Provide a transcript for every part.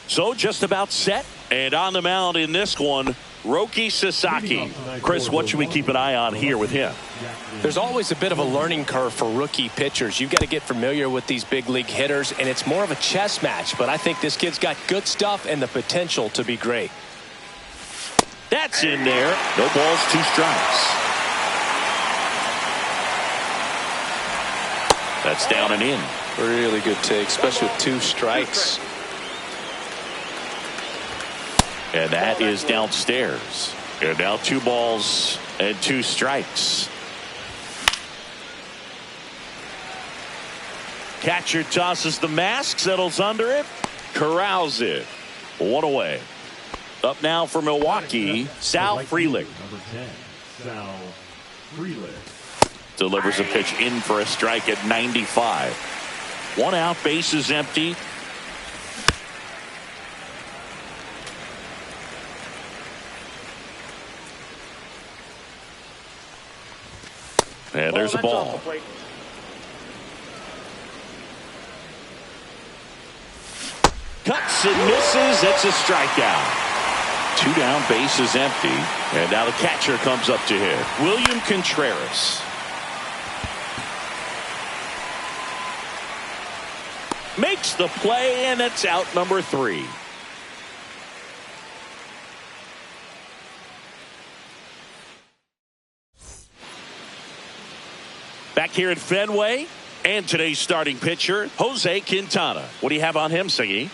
So just about set. And on the mound in this one, Roki Sasaki. Chris, what should we keep an eye on here with him? There's always a bit of a learning curve for rookie pitchers. You've got to get familiar with these big league hitters, and it's more of a chess match. But I think this kid's got good stuff and the potential to be great. That's in there. No balls, 2 strikes. That's down and in. Really good take, especially with 2 strikes. And that is downstairs. And now 2 balls and 2 strikes. Catcher tosses the mask, settles under it, corrals it. 1 away. Up now for Milwaukee, Sal Frelick. Number 10, Sal Frelick. Delivers a pitch in for a strike at 95. 1 out, bases empty. And there's a ball. Cuts and misses. It's a strikeout. 2 down, bases empty. And now the catcher comes up to hit. William Contreras. Makes the play, and it's out number 3. Back here at Fenway, and today's starting pitcher, Jose Quintana. What do you have on him, Siggy?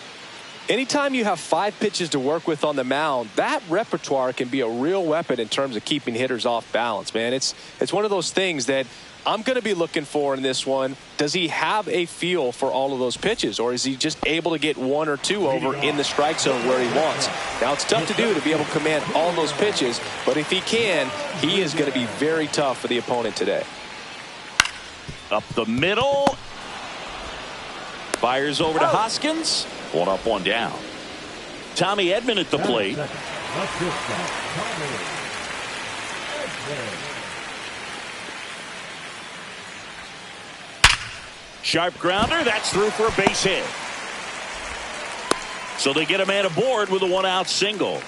Anytime you have 5 pitches to work with on the mound, that repertoire can be a real weapon in terms of keeping hitters off balance, man. It's one of those things that I'm going to be looking for in this one. Does he have a feel for all of those pitches, or is he just able to get 1 or 2 over in the strike zone where he wants? Now, it's tough to do to be able to command all those pitches, but if he can, he is going to be very tough for the opponent today. Up the middle. Fires over to Hoskins. 1 up, 1 down. Tommy Edman at the plate. Sharp grounder. That's through for a base hit. So they get a man aboard with a 1-out single.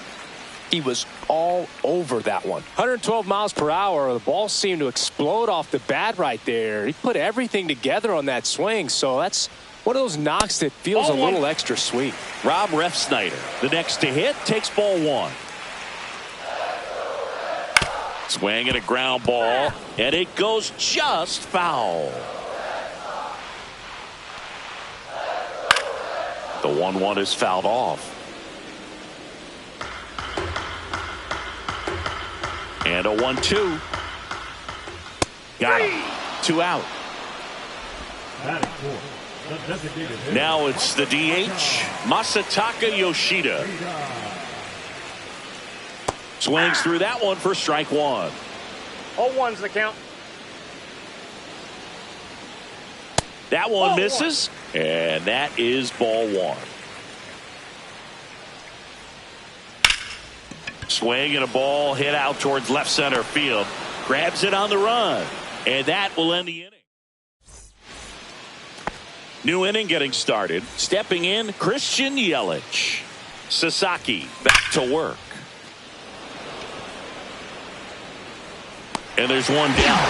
He was all over that one. 112 miles per hour. The ball seemed to explode off the bat right there. He put everything together on that swing. So that's one of those knocks that feels a little extra sweet. Rob Refsnyder, the next to hit, takes ball 1. Swing and a ground ball, and it goes just foul. The 1-1 is fouled off. And a 1-2. Got him. 2 out. Now it's the DH, Masataka Yoshida. Swings through that one for strike 1. 0-1's the count. That one misses, and that is ball 1. Swing and a ball hit out towards left center field. Grabs it on the run, and that will end the inning. New inning getting started. Stepping in, Christian Yelich. Sasaki back to work. And there's 1 down.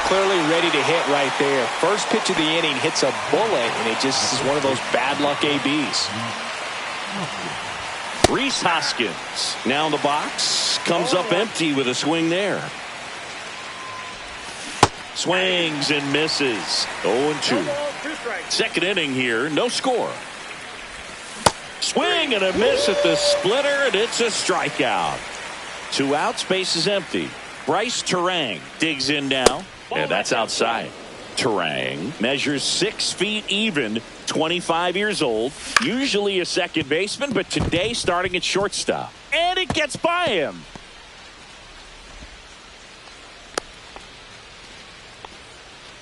Clearly ready to hit right there. First pitch of the inning hits a bullet, and it just is one of those bad luck ABs. Rhys Hoskins now in the box. Comes up empty with a swing there. Swings and misses. 0-2. Second inning here. No score. Swing and a miss at the splitter, and it's a strikeout. 2 outs, base is empty. Bryce Terang digs in now, and that's outside. Terang measures 6 feet even, 25 years old, usually a second baseman, but today starting at shortstop. And it gets by him.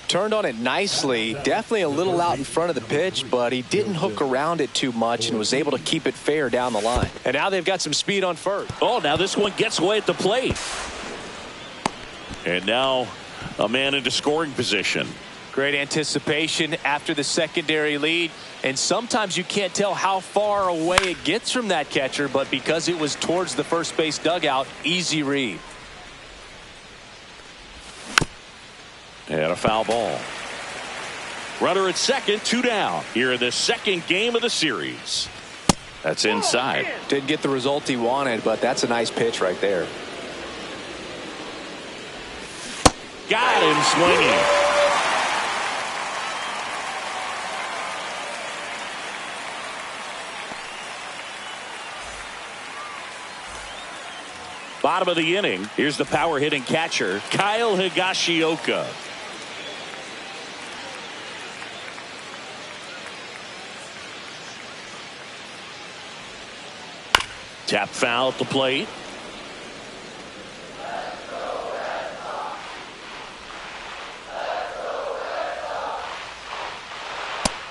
Turned on it nicely. Definitely a little out in front of the pitch, but he didn't hook around it too much and was able to keep it fair down the line. And now they've got some speed on first. Oh, now this one gets away at the plate. And now a man into scoring position. Great anticipation after the secondary lead. And sometimes you can't tell how far away it gets from that catcher, but because it was towards the first base dugout, easy read. And a foul ball. Runner at second, 2 down. Here in the second game of the series. That's inside. Didn't get the result he wanted, but that's a nice pitch right there. Got him swinging. Bottom of the inning. Here's the power hitting catcher, Kyle Higashioka. Tap foul at the plate.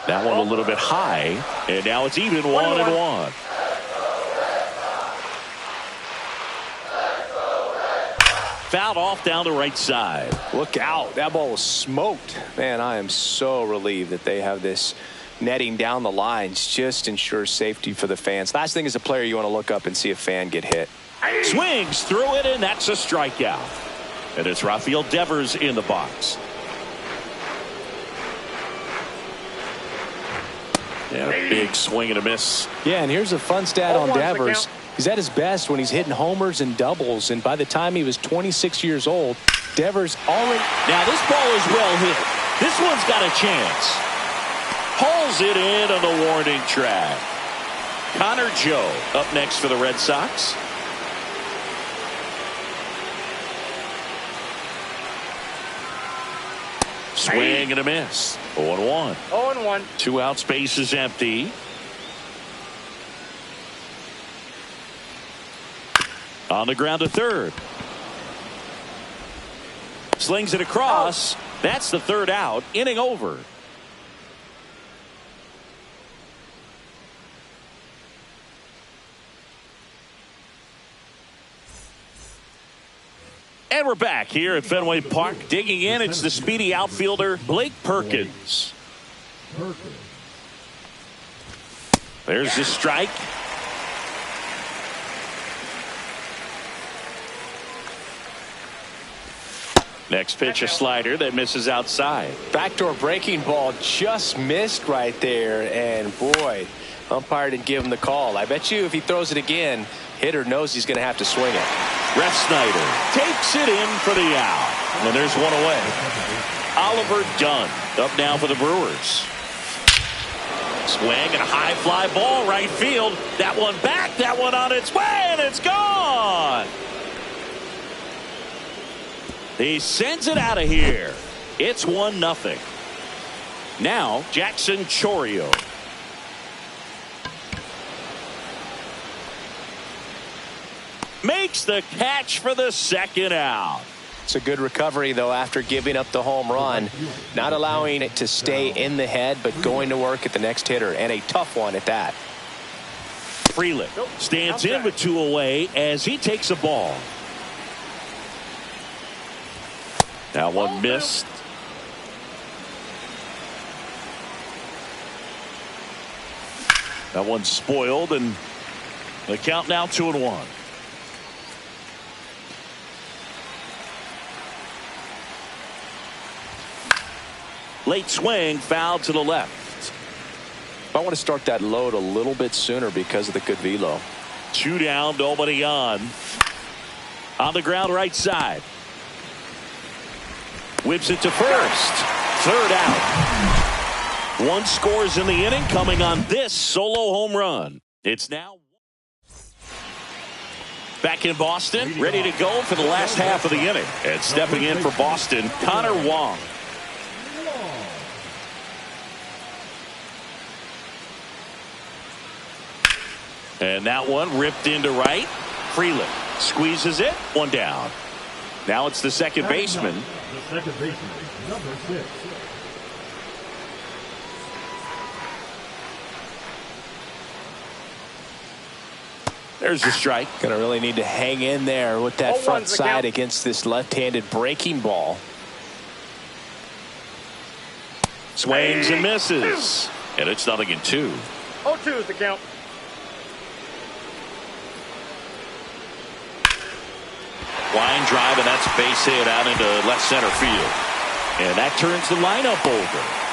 That one a little bit high, and now it's even 1-1. Fouled off down the right side. Look out. That ball was smoked. Man, I am so relieved that they have this netting down the lines. Just ensures safety for the fans. Last thing as a player, you want to look up and see a fan get hit. Swings through it, and that's a strikeout. And it's Rafael Devers in the box. And a big swing and a miss. Yeah, and here's a fun stat on Devers. He's at his best when he's hitting homers and doubles, and by the time he was 26 years old, Devers already... Now this ball is well hit. This one's got a chance. Hauls it in on the warning track. Connor Joe up next for the Red Sox. Swing and a miss. 0-1. 0-1. 2 out, space is empty. On the ground to third. Slings it across. That's the 3rd out. Inning over. And we're back here at Fenway Park. Digging in, it's the speedy outfielder, Blake Perkins. There's the strike. Next pitch, a slider that misses outside. Backdoor breaking ball just missed right there, and boy, umpire didn't give him the call. I bet you if he throws it again, hitter knows he's going to have to swing it. Ref Snyder takes it in for the out. And there's one away. Oliver Dunn up now for the Brewers. Swing and a high fly ball right field. That one back, that one on its way, and it's gone. He sends it out of here. It's 1-0. Now Jackson Chourio. Makes the catch for the 2nd out. It's a good recovery, though, after giving up the home run. Not allowing it to stay in the head, but going to work at the next hitter, and a tough one at that. Freeland stands in with 2 away as he takes a ball. That one missed. That one's spoiled, and the count now 2-1. Late swing, foul to the left. I want to start that load a little bit sooner because of the good velo. 2 down, nobody on. On the ground right side. Whips it to first. 3rd out. 1 scores in the inning coming on this solo home run. It's now back in Boston, ready to go for the last half of the inning. And stepping in for Boston, Connor Wong. And that one ripped into right. Freeland squeezes it. 1 down. Now it's the second baseman. The second baseman, number 6. There's the strike. Going to really need to hang in there with that front side against this left-handed breaking ball. Swings and misses. And it's 0-2. 0-2 is the count. Line drive, and that's base hit out into left center field. And that turns the lineup over.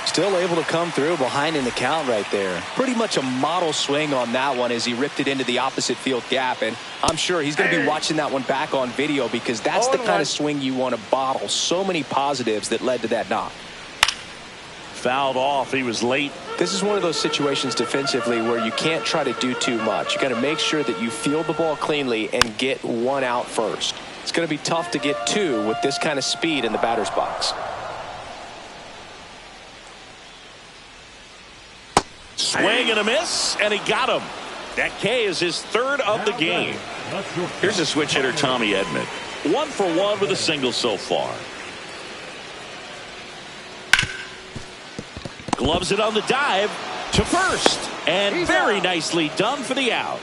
Still able to come through behind in the count right there. Pretty much a model swing on that one as he ripped it into the opposite field gap. And I'm sure he's going to be watching that one back on video because that's the kind of swing you want to bottle. So many positives that led to that knock. Fouled off. He was late. This is one of those situations defensively where you can't try to do too much. You got to make sure that you field the ball cleanly and get one out first. It's going to be tough to get two with this kind of speed in the batter's box. Swing and a miss, and he got him. That K is his third of the game. Here's a switch hitter, Tommy Edman. 1 for 1 with a single so far. Gloves it on the dive to first, and very nicely done for the out.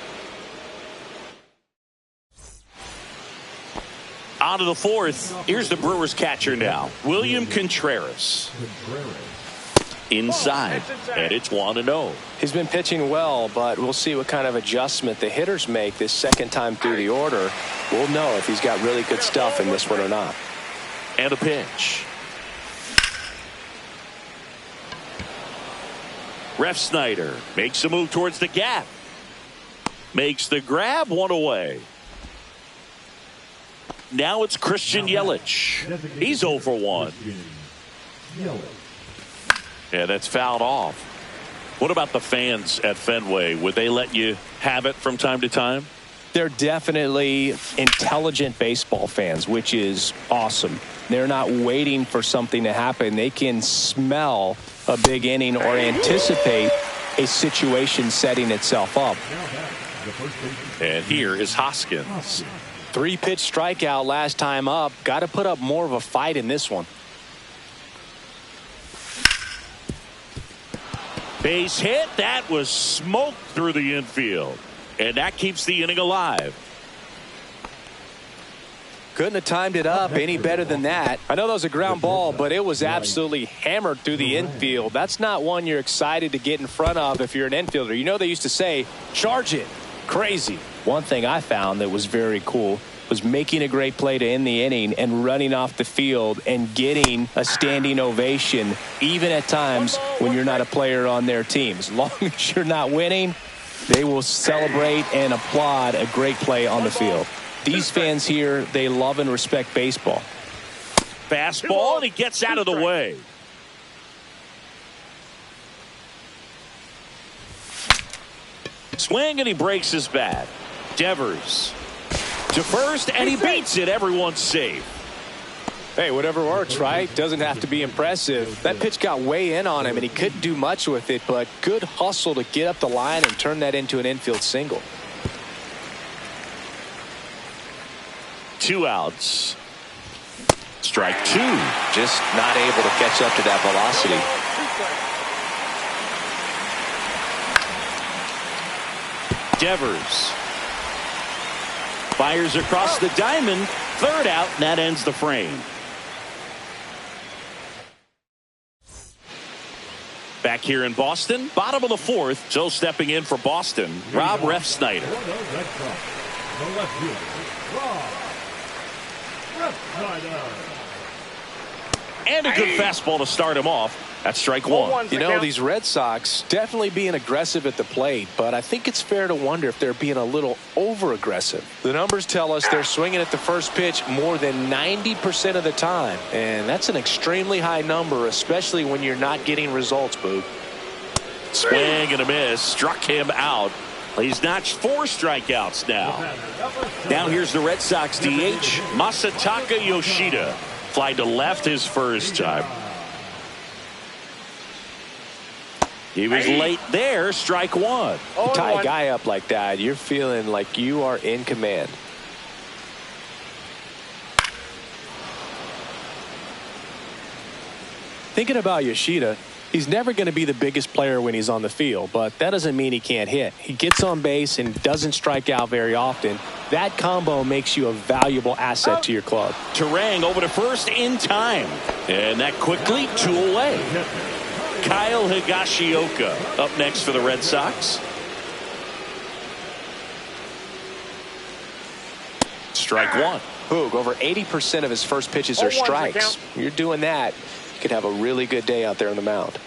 On to the fourth. Here's the Brewers catcher now, William Contreras. Inside, and it's 1-0. He's been pitching well, but we'll see what kind of adjustment the hitters make this second time through the order. We'll know if he's got really good stuff in this one or not. And a pitch. Ref Snyder makes a move towards the gap. Makes the grab, 1 away. Now it's Christian Yelich. He's 0 for 1. Yeah, that's fouled off. What about the fans at Fenway? Would they let you have it from time to time? They're definitely intelligent baseball fans, which is awesome. They're not waiting for something to happen. They can smell a big inning or anticipate a situation setting itself up. And here is Hoskins. 3-pitch strikeout last time up. Got to put up more of a fight in this one. Base hit. That was smoked through the infield. And that keeps the inning alive. Couldn't have timed it up any better than that. I know that was a ground ball, but it was absolutely hammered through the infield. That's not one you're excited to get in front of if you're an infielder. You know they used to say, charge it. Crazy. One thing I found that was very cool was making a great play to end the inning and running off the field and getting a standing ovation, even at times when you're not a player on their team. As long as you're not winning, they will celebrate and applaud a great play on the field. These fans here, they love and respect baseball. Fastball, and he gets out of the way. Swing, and he breaks his bat. Devers to first, and he beats it. Everyone's safe. Hey, whatever works, right? Doesn't have to be impressive. That pitch got way in on him, and he couldn't do much with it, but good hustle to get up the line and turn that into an infield single. 2 outs. Strike 2. Just not able to catch up to that velocity. Devers fires across the diamond. 3rd out, and that ends the frame. Back here in Boston, bottom of the 4th. So stepping in for Boston, Rob Ref Snyder. And a good fastball to start him off. That's strike 1. You know, these Red Sox definitely being aggressive at the plate, but I think it's fair to wonder if they're being a little over-aggressive. The numbers tell us they're swinging at the first pitch more than 90% of the time, and that's an extremely high number, especially when you're not getting results, Boog. Swing and a miss. Struck him out. He's notched 4 strikeouts now. Now here's the Red Sox DH, Masataka Yoshida. Fly to left his first time. He was late there. Strike 1. You tie a guy up like that, you're feeling like you are in command. Thinking about Yoshida, he's never going to be the biggest player when he's on the field, but that doesn't mean he can't hit. He gets on base and doesn't strike out very often. That combo makes you a valuable asset to your club. Turang over to first in time. And that quickly 2 away. Kyle Higashioka up next for the Red Sox. Strike one. Boog, over 80% of his first pitches are strikes. You're doing that, you could have a really good day out there on the mound.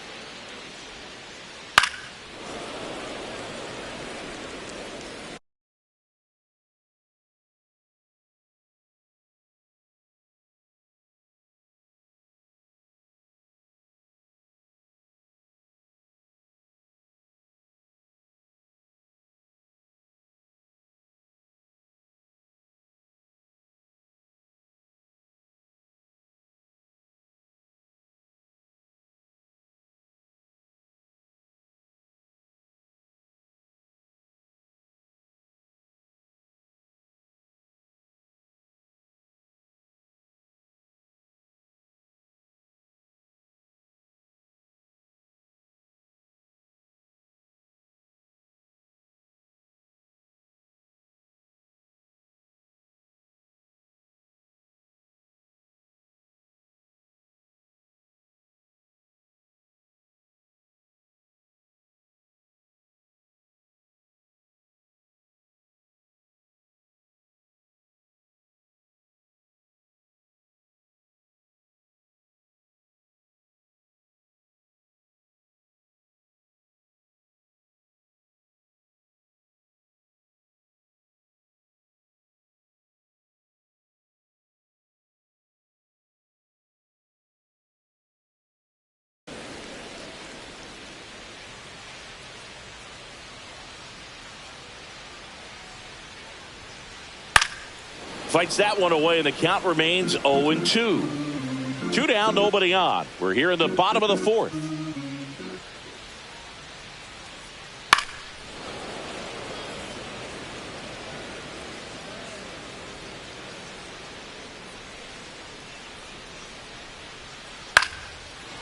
Fights that one away, and the count remains 0-2. 2 down, nobody on. We're here in the bottom of the 4th.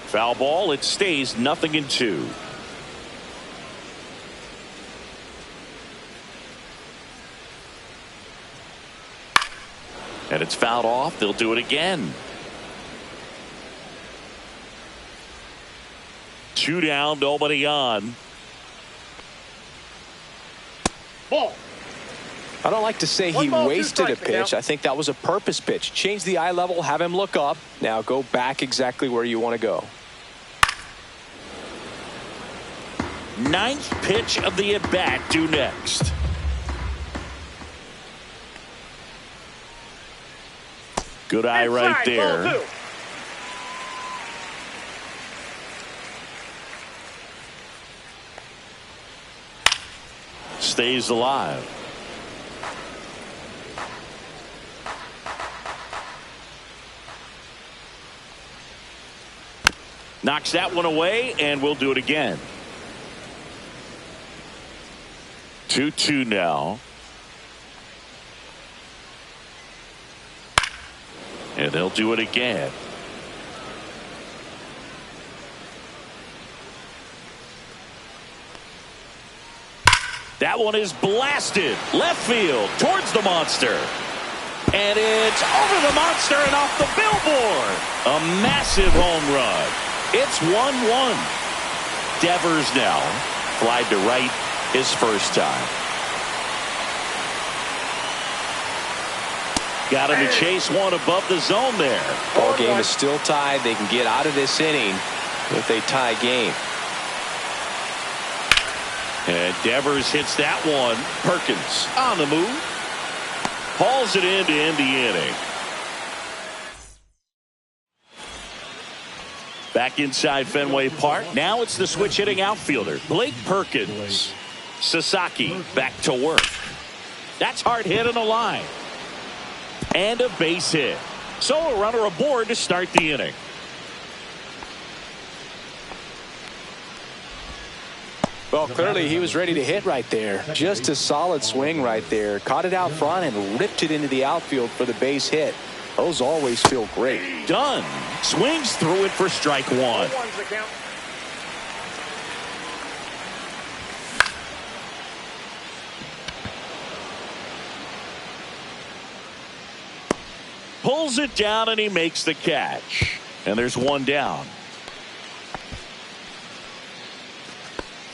Foul ball. It stays 0-2. And it's fouled off. They'll do it again. 2 down, nobody on. Ball. I don't like to say he wasted a pitch. I think that was a purpose pitch. Change the eye level, have him look up. Now go back exactly where you want to go. 9th pitch of the at-bat due next. Good eye right there. Stays alive. Knocks that one away, and we'll do it again. 2-2 now. And they'll do it again. That one is blasted left field towards the monster. And it's over the monster and off the billboard. A massive home run. It's 1-1. Devers now flied to right his first time. Got him to chase one above the zone there. Ball game is still tied. They can get out of this inning if they tie game. And Devers hits that one. Perkins on the move. Hauls it in to end the inning. Back inside Fenway Park. Now it's the switch hitting outfielder, Blake Perkins. Sasaki back to work. That's hard hit on the line. And a base hit. So a runner aboard to start the inning. Well, clearly he was ready to hit right there. Just a solid swing right there. Caught it out front and ripped it into the outfield for the base hit. Those always feel great. Done. Swings through it for strike one. Pulls it down and he makes the catch. And there's one down.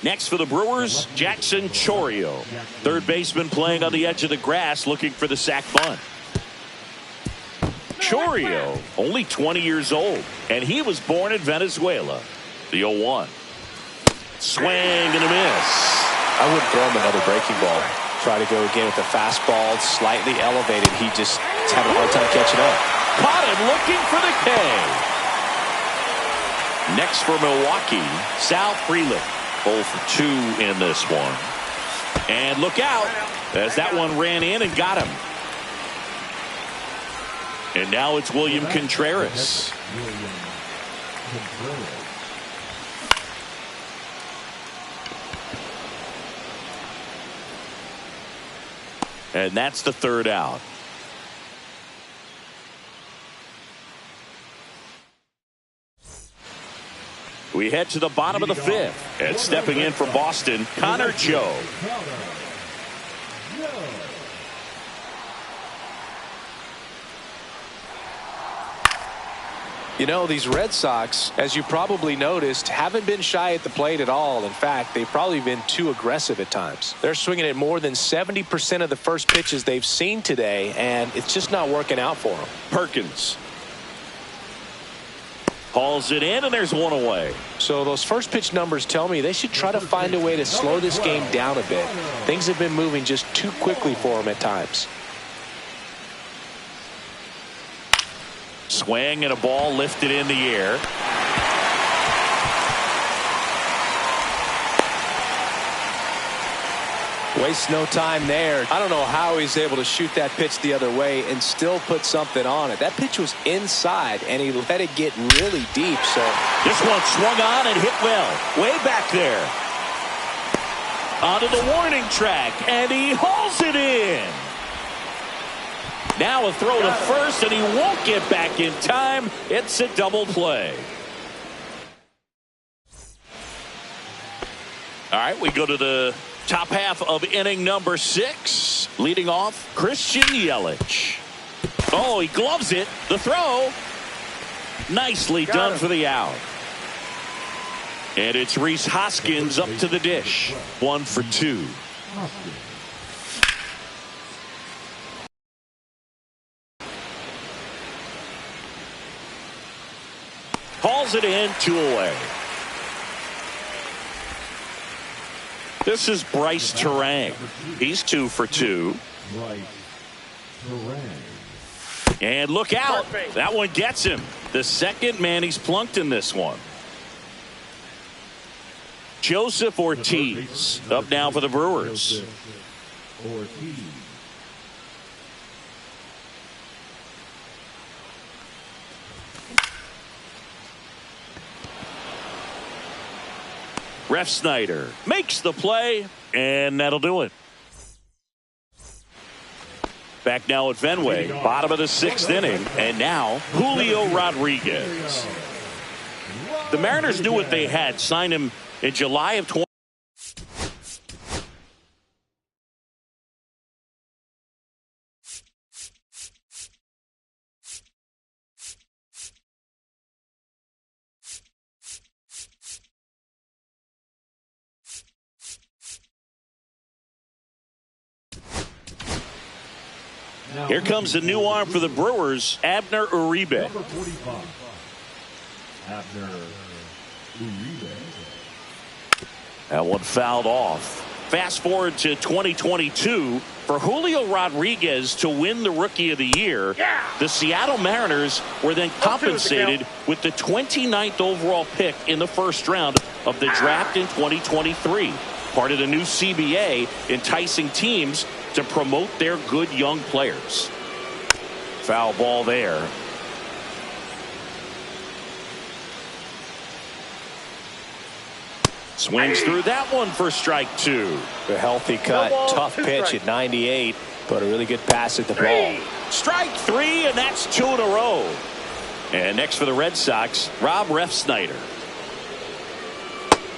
Next for the Brewers, Jackson Chourio. Third baseman playing on the edge of the grass looking for the sac bunt. Chourio, only 20 years old, and he was born in Venezuela. The 0-1. Swing and a miss. I wouldn't throw him another breaking ball. Try to go again with the fastball, slightly elevated. He's having a hard time catching up. Caught him looking for the K. Next for Milwaukee, Sal Frelick. 0 for 2 in this one. And look out as that one ran in and got him. And now it's William Contreras. And that's the third out. We head to the bottom of the fifth. And stepping in for Boston, Connor Joe. You know, these Red Sox, as you probably noticed, haven't been shy at the plate at all. In fact, they've probably been too aggressive at times. They're swinging at more than 70% of the first pitches they've seen today, and it's just not working out for them. Perkins hauls it in, and there's one away. So those first pitch numbers tell me they should try to find a way to slow this game down a bit. Things have been moving just too quickly for them at times. Swing and a ball lifted in the air. Wastes no time there. I don't know how he's able to shoot that pitch the other way and still put something on it. That pitch was inside, and he let it get really deep. So this one swung on and hit well. Way back there. Onto the warning track, and he hauls it in. Now a throw to first, and he won't get back in time. It's a double play. All right, we go to the top half of inning number 6. Leading off, Christian Yelich. Oh, he gloves it. The throw. Nicely done for the out. And it's Rhys Hoskins up to the dish. 1 for 2. Hauls it in, 2 away. This is Bryce Terang. He's 2 for 2. And look out. That one gets him. The second man he's plunked in this one. Joseph Ortiz up now for the Brewers. Ref Snyder makes the play, and that'll do it. Back now at Fenway, bottom of the 6th inning, and now Julio Rodriguez. The Mariners knew what they had. Signed him in July of 20. Here comes a new arm for the Brewers, Abner Uribe. That one fouled off. Fast forward to 2022. For Julio Rodriguez to win the Rookie of the Year, the Seattle Mariners were then compensated with the 29th overall pick in the first round of the draft in 2023. Part of the new CBA, enticing teams to promote their good young players. Foul ball there. Swings through that one for strike 2. A healthy cut, tough pitch at 98, but a really good pass at the ball. Strike 3, and that's 2 in a row. And next for the Red Sox, Rob Refsnyder.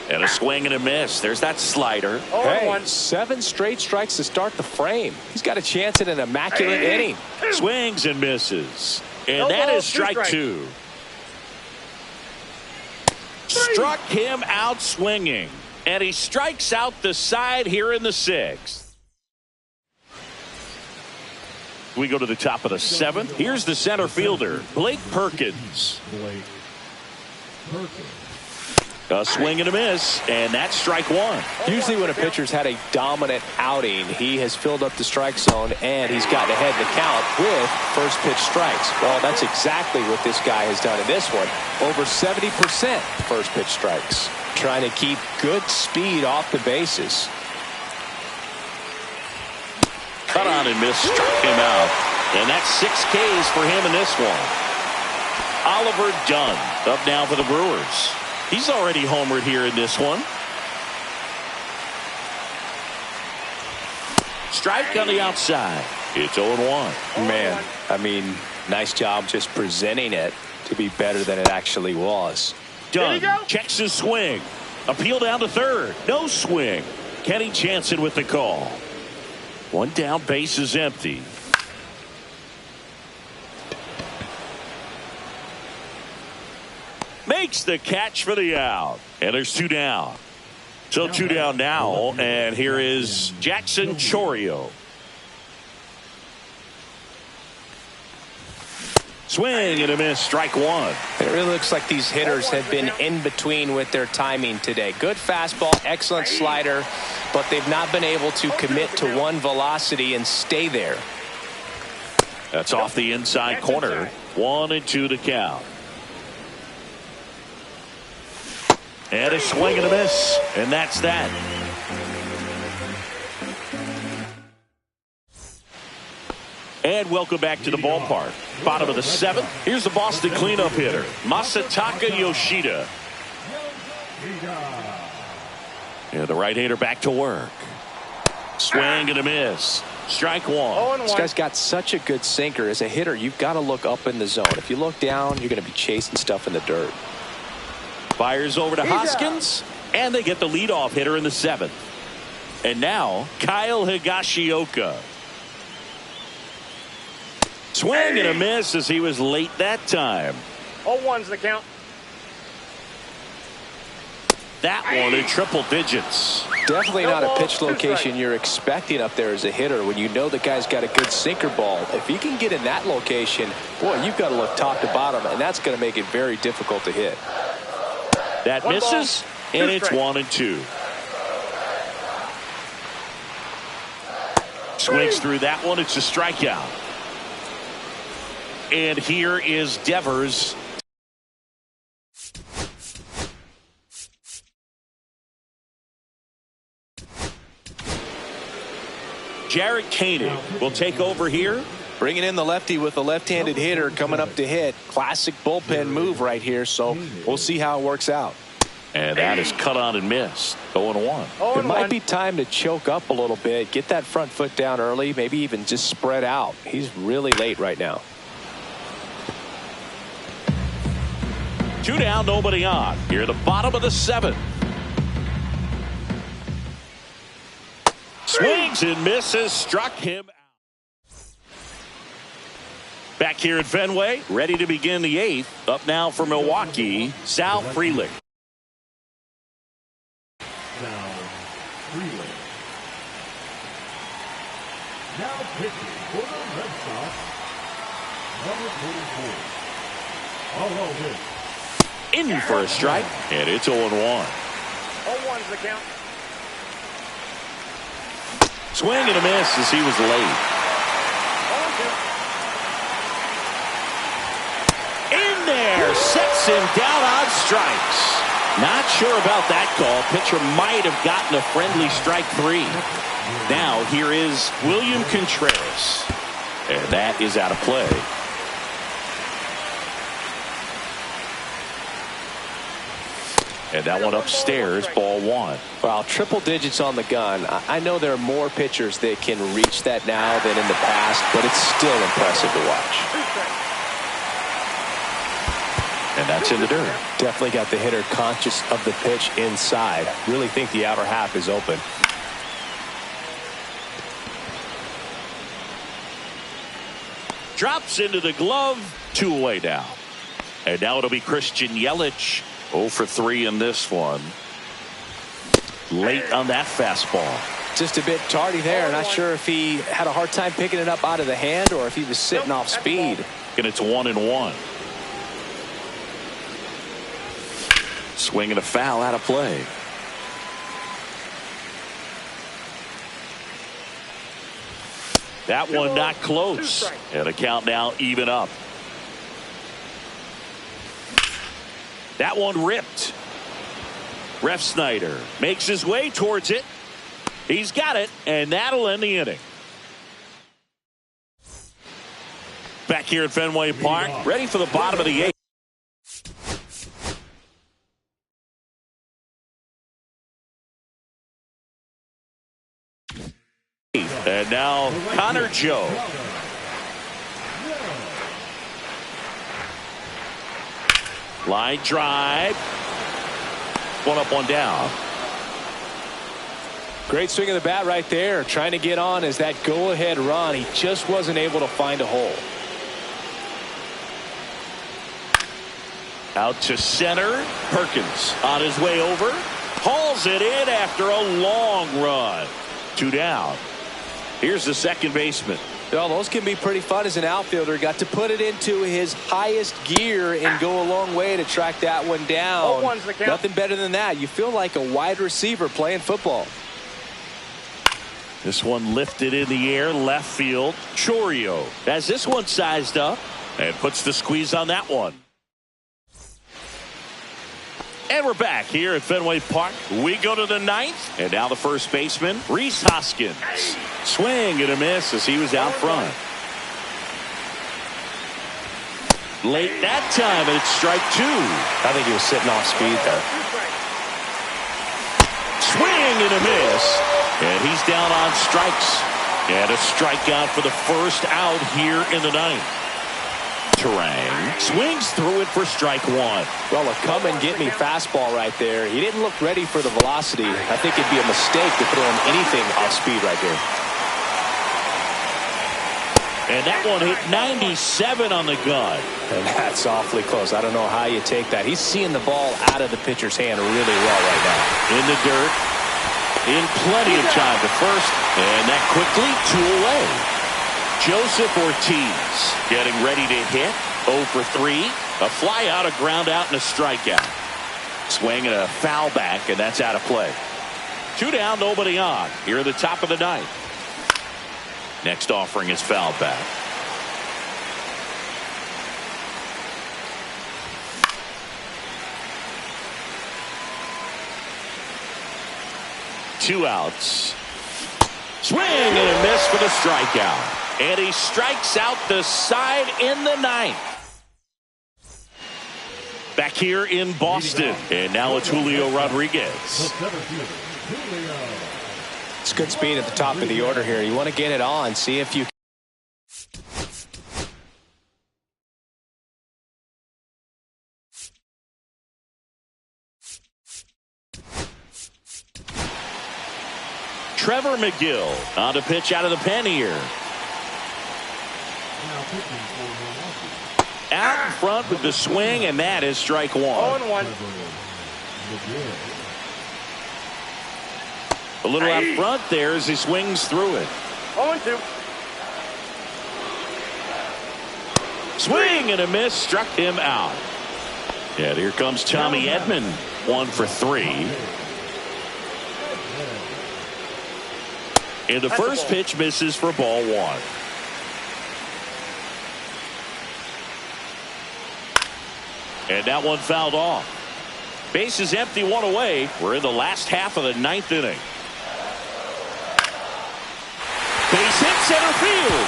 And a swing and a miss. There's that slider. Hey, 7 straight strikes to start the frame. He's got a chance at an immaculate inning. Swings and misses. And that is strike 2. Struck him out swinging. And he strikes out the side here in the 6th. We go to the top of the 7th. Here's the center fielder, Blake Perkins. A swing and a miss, and that's strike 1. Usually when a pitcher's had a dominant outing, he has filled up the strike zone and he's gotten ahead in the count with first pitch strikes. Well, that's exactly what this guy has done in this one. Over 70% first pitch strikes. Trying to keep good speed off the bases. Cut on and miss, struck him out. And that's 6 Ks for him in this one. Oliver Dunn up now for the Brewers. He's already homered here in this one. Strike on the outside. It's 0-1. Man, I mean, nice job just presenting it to be better than it actually was. Dunn checks his swing. Appeal down to third. No swing. Kenny Jansen with the call. 1 down, base is empty. Makes the catch for the out. And there's 2 down. So 2 down now. And here is Jackson Chourio. Swing and a miss, strike 1. It really looks like these hitters have been in between with their timing today. Good fastball, excellent slider, but they've not been able to commit to one velocity and stay there. That's off the inside corner. 1-2 to count. And a swing and a miss, and that's that. And welcome back to the ballpark. Bottom of the 7th. Here's the Boston cleanup hitter, Masataka Yoshida. And the right-hander back to work. Swing and a miss. Strike 1. This guy's got such a good sinker. As a hitter, you've got to look up in the zone. If you look down, you're going to be chasing stuff in the dirt. Fires over to Hoskins, and they get the leadoff hitter in the 7th. And now, Kyle Higashioka. Swing and a miss as he was late that time. 0-1's the count. That one in triple digits. Definitely not a pitch location you're expecting up there as a hitter when you know the guy's got a good sinker ball. If he can get in that location, boy, you've got to look top to bottom, and that's going to make it very difficult to hit. That misses, and it's 1-2. Swings through that one. It's a strikeout. And here is Devers. Jarrett Koenig will take over here. Bringing in the lefty with a left-handed hitter coming up to hit. Classic bullpen move right here, so we'll see how it works out. And that is cut on and missed. 0-1. It might be time to choke up a little bit. Get that front foot down early. Maybe even just spread out. He's really late right now. 2 down, nobody on. Here at the bottom of the 7th. Swings and misses. Struck him out. Back here at Fenway, ready to begin the 8th. Up now for Milwaukee, Sal Frelick. Now pitching for the Red Sox, number 44. Hello, In for a strike, and it's 0-1. 0-1's the count. Swing and a miss as he was late. 0-2. In there, sets him down on strikes. Not sure about that call. Pitcher might have gotten a friendly strike 3. Now here is William Contreras. And that is out of play. And that one upstairs, ball 1. Well, triple digits on the gun. I know there are more pitchers that can reach that now than in the past, but it's still impressive to watch. And that's in the dirt. Definitely got the hitter conscious of the pitch inside. Really think the outer half is open. Drops into the glove. 2 away now. And now it'll be Christian Yelich. 0 for 3 in this one. Late on that fastball. Just a bit tardy there. Not sure if he had a hard time picking it up out of the hand or if he was sitting off speed. And it's 1-1. Swing and a foul out of play. That one not close. And a count now even up. That one ripped. Ref Snyder makes his way towards it. He's got it, and that'll end the inning. Back here at Fenway Park, ready for the bottom of the 8th. And now Connor Joe. Line drive. 1 up, 1 down. Great swing of the bat right there. Trying to get on as that go-ahead run. He just wasn't able to find a hole. Out to center. Perkins on his way over. Hauls it in after a long run. 2 down. Here's the second baseman. Well, those can be pretty fun as an outfielder. Got to put it into his highest gear and go a long way to track that one down. Nothing better than that. You feel like a wide receiver playing football. This one lifted in the air, left field. Chorio has this one sized up and puts the squeeze on that one. And we're back here at Fenway Park. We go to the 9th, and now the first baseman, Rhys Hoskins. Swing and a miss as he was out front. Late that time, and it's strike 2. I think he was sitting off speed there. Swing and a miss, and he's down on strikes. And a strikeout for the first out here in the 9th. Turang swings through it for strike 1. Well, a come-and-get-me fastball right there. He didn't look ready for the velocity. I think it'd be a mistake to throw him anything off speed right there. And that one hit 97 on the gun. And that's awfully close. I don't know how you take that. He's seeing the ball out of the pitcher's hand really well right now. In the dirt. In plenty of time to first. And that quickly 2 away. Joseph Ortiz getting ready to hit. 0 for 3. A fly out, a ground out, and a strikeout. Swing and a foul back, and that's out of play. 2 down, nobody on. Here at the top of the 9th. Next offering is foul back. Two outs. Swing and a miss for the strikeout. And he strikes out the side in the 9th. Back here in Boston. And now it's Julio Rodriguez. It's good speed at the top of the order here. You want to get it on. See if you Trevor McGill on to pitch out of the pen here. Out in front with the swing, and that is strike 1. 0-1. A little out front there as he swings through it. 0-2. Swing and a miss, struck him out. And here comes Tommy Edman, 1 for 3. And the first pitch misses for ball 1. And that one fouled off. Base is empty, 1 away. We're in the last half of the 9th inning. Base hit center field.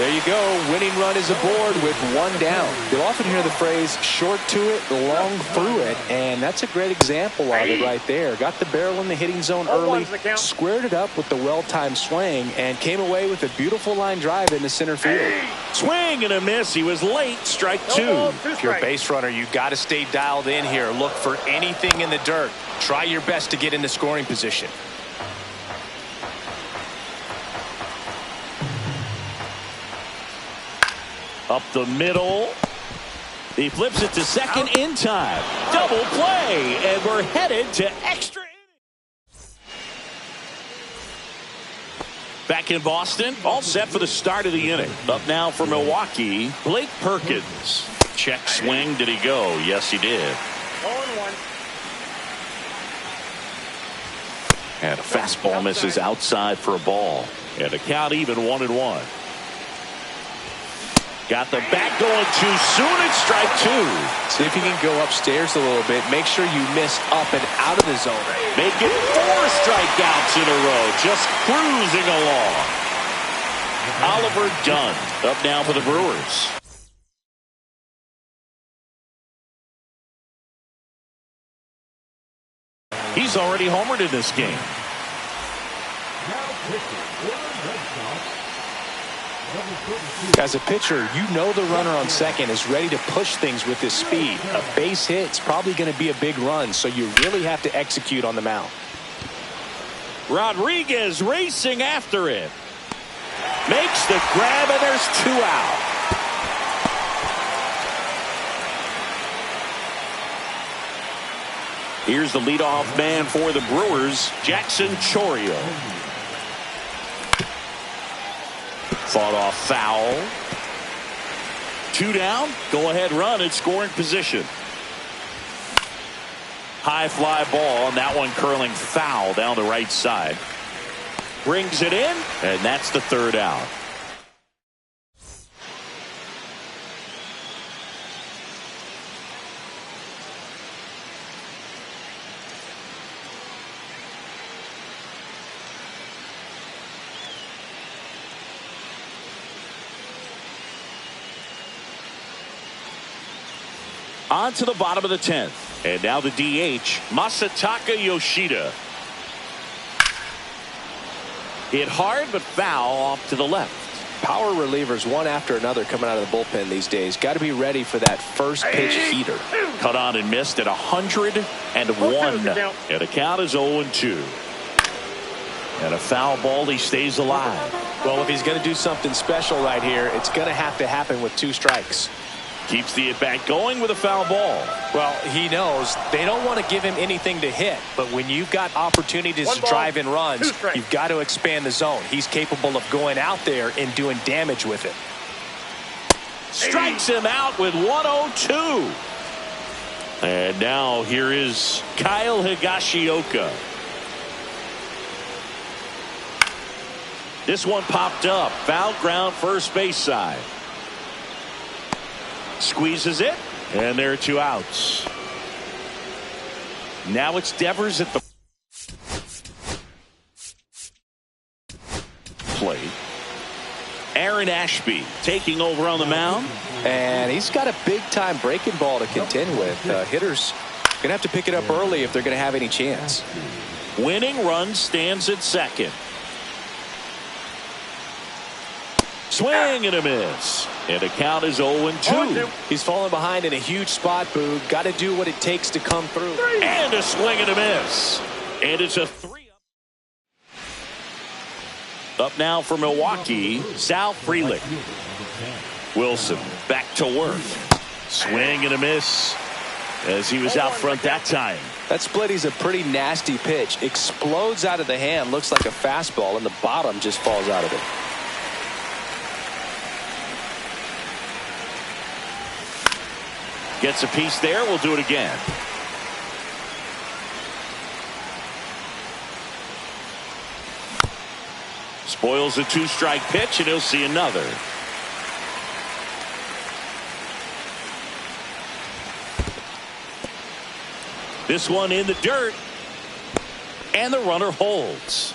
There you go. Winning run is aboard with one down. You'll often hear the phrase short to it, long through it, and that's a great example of it right there. Got the barrel in the hitting zone early, squared it up with the well-timed swing, and came away with a beautiful line drive into center field. Swing and a miss. He was late. Strike two. If you're a base runner, you've got to stay dialed in here. Look for anything in the dirt. Try your best to get into scoring position. Up the middle. He flips it to second in time. Double play, and we're headed to extra innings. Back in Boston, all set for the start of the inning. Up now for Milwaukee, Blake Perkins. Check swing. Did he go? Yes, he did. 0-1. And a fastball misses outside for a ball. And a count even 1-1. Got the bat going too soon. It's strike two. See if you can go upstairs a little bit. Make sure you miss up and out of the zone. Make it 4 strikeouts in a row. Just cruising along. Oliver Dunn up now for the Brewers. He's already homered in this game. As a pitcher, you know the runner on second is ready to push things with his speed. A base hit's probably going to be a big run, so you really have to execute on the mound. Rodriguez racing after it. Makes the grab, and there's 2 out. Here's the leadoff man for the Brewers, Jackson Chourio. Fought off foul. 2 down. Go ahead run at scoring position. High fly ball, and that one curling foul down the right side. Brings it in, and that's the 3rd out. On to the bottom of the 10th. And now the DH, Masataka Yoshida. Hit hard but foul off to the left. Power relievers one after another coming out of the bullpen these days. Got to be ready for that first pitch heater. Cut on and missed at 101. And the count is 0-2. And a foul ball. He stays alive. Well, if he's going to do something special right here, it's going to have to happen with 2 strikes. Keeps the at-bat going with a foul ball. Well, he knows they don't want to give him anything to hit, but when you've got opportunities to drive in runs, you've got to expand the zone. He's capable of going out there and doing damage with it. Strikes him out with 102. And now here is Kyle Higashioka. This one popped up. Foul ground first base side. Squeezes it, and there are 2 outs. Now it's Devers at the plate. Aaron Ashby taking over on the mound. And he's got a big-time breaking ball to contend with. Hitters going to have to pick it up early if they're going to have any chance. Winning run stands at second. Swing and a miss. And the count is 0-2. He's falling behind in a huge spot, Boog. Got to do what it takes to come through. And a swing and a miss. And it's a 3-up. Up now for Milwaukee, Sal Frelick. Wilson back to work. Swing and a miss as he was out front that time. That split is a pretty nasty pitch. Explodes out of the hand. Looks like a fastball, and the bottom just falls out of it. Gets a piece there. We'll do it again. Spoils a 2-strike pitch, and he'll see another. This one in the dirt, and the runner holds.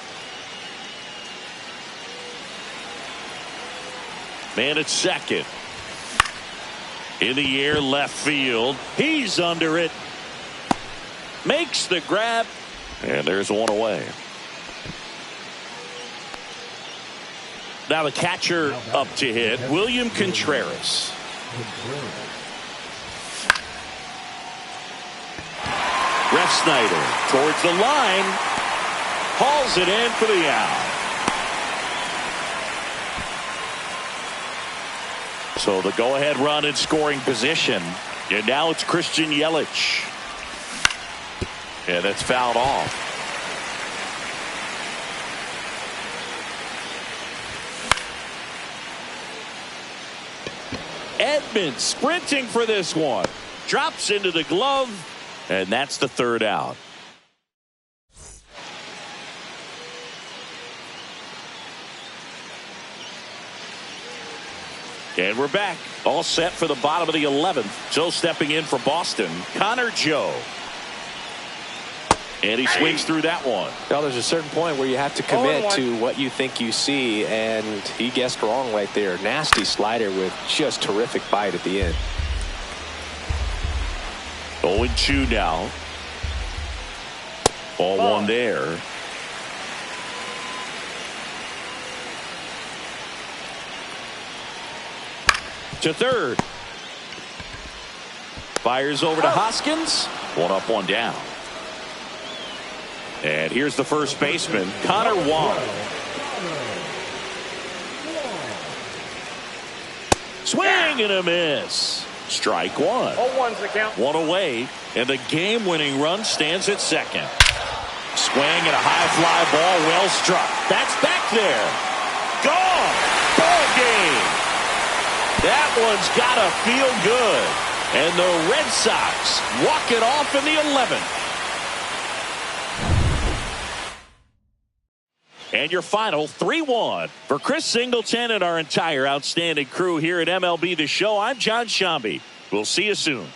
Man at second. In the air, left field. He's under it. Makes the grab. And there's one away. Now the catcher up to hit, William Contreras. Refsnyder towards the line. Hauls it in for the out. So the go-ahead run in scoring position. And now it's Christian Yelich. And that's fouled off. Edmonds sprinting for this one. Drops into the glove. And that's the third out. And we're back. All set for the bottom of the 11th. Joe stepping in for Boston. Connor Joe. And he swings through that one. Well, there's a certain point where you have to commit to what you think you see, and he guessed wrong right there. Nasty slider with just terrific bite at the end. 0-2 now. Ball one there. To third. Fires over to Hoskins. One up, one down. And here's the first baseman, Connor Wong. Swing and a miss. Strike one. 0-1's the count. One away, and the game-winning run stands at second. Swing and a high fly ball, well struck. That's back there. Gone. Ball game. That one's got to feel good. And the Red Sox walk it off in the 11th. And your final 3-1 for Chris Singleton and our entire outstanding crew here at MLB The Show. I'm John Shambi. We'll see you soon.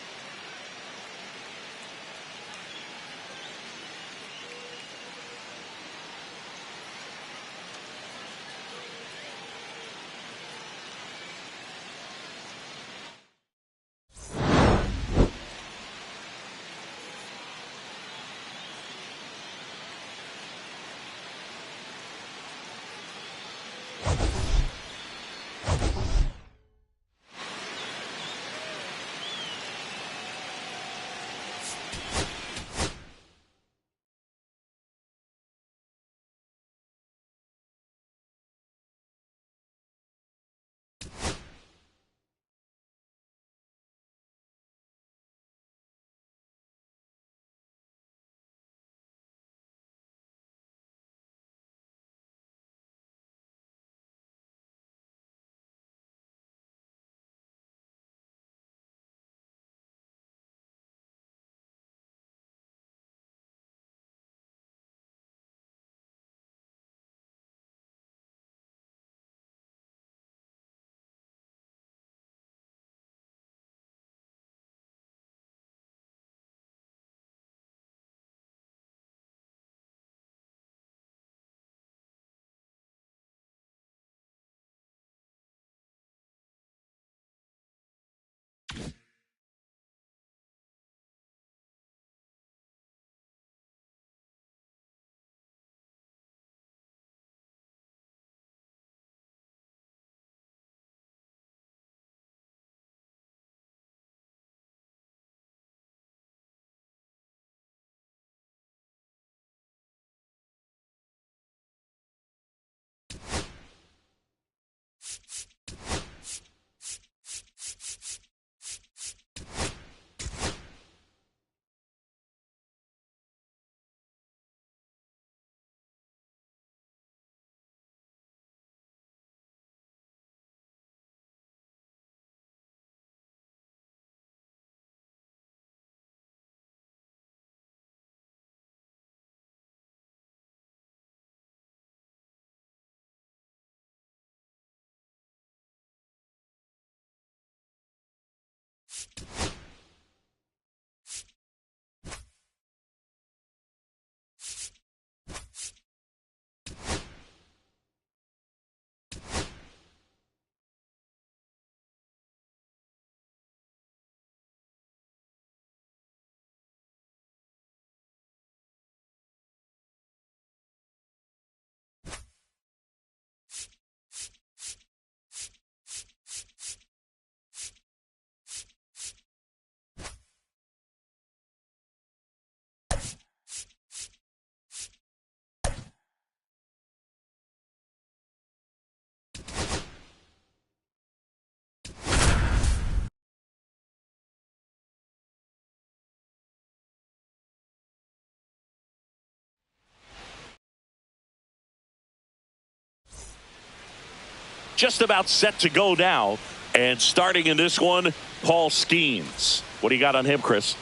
just about set to go now. And starting in this one, Paul Skeens. What do you got on him, Chris?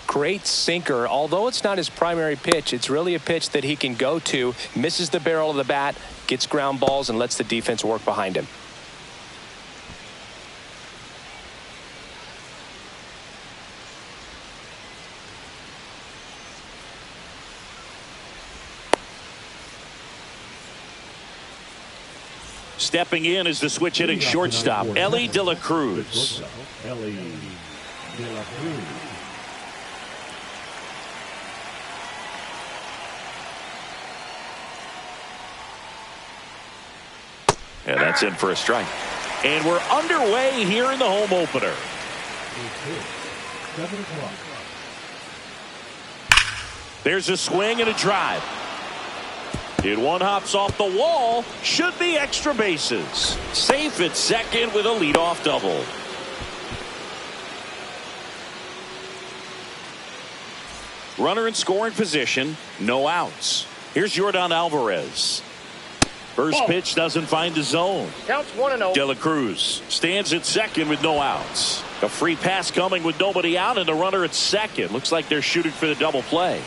Great sinker. Although it's not his primary pitch, it's really a pitch that he can go to, misses the barrel of the bat, gets ground balls, and lets the defense work behind him. Stepping in is the switch hitting shortstop, Ellie De La Cruz. Ellie De La Cruz. And that's in for a strike. And we're underway here in the home opener. 7 o'clock. There's a swing and a drive. It one hops off the wall. Should be extra bases. Safe at second with a leadoff double. Runner in scoring position. No outs. Here's Yordan Alvarez. First pitch doesn't find the zone. Counts 1-0. De La Cruz stands at second with no outs. A free pass coming with nobody out and the runner at second. Looks like they're shooting for the double play.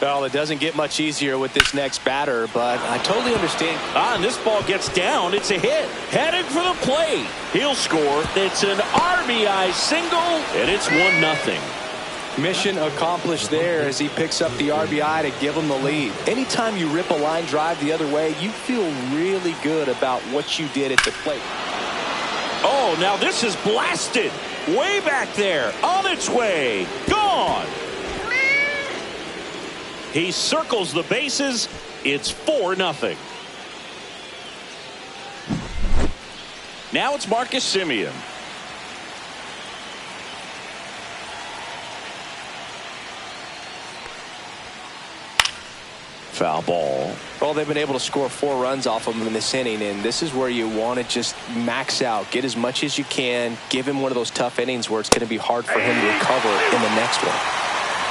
Well, it doesn't get much easier with this next batter, but I totally understand. And this ball gets down. It's a hit. Headed for the plate. He'll score. It's an RBI single, and it's 1-0. Mission accomplished there as he picks up the RBI to give him the lead. Anytime you rip a line drive the other way, you feel really good about what you did at the plate. Oh, now this is blasted. Way back there. On its way. Gone. He circles the bases. It's 4-0. Now it's Marcus Semien. Foul ball. Well, they've been able to score 4 runs off of him in this inning, and this is where you want to just max out. Get as much as you can. Give him one of those tough innings where it's going to be hard for him to recover in the next one.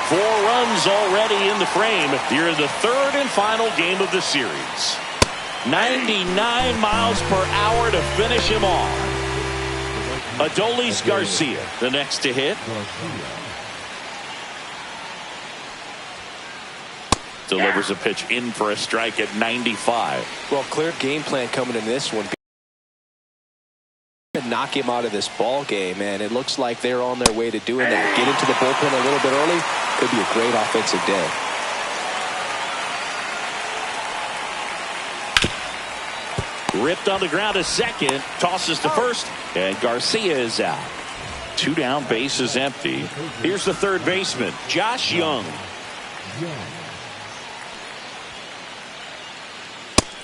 4 runs already in the frame here in the third and final game of the series. 99 miles per hour to finish him off. Adolis Garcia, the next to hit. Delivers a pitch in for a strike at 95. Well, clear game plan coming in this one. Knock him out of this ball game, and it looks like they're on their way to doing that. Get into the bullpen a little bit early. Could be a great offensive day. Ripped on the ground to second, tosses to first, and Garcia is out. 2 down, bases empty. Here's the third baseman, Josh Young.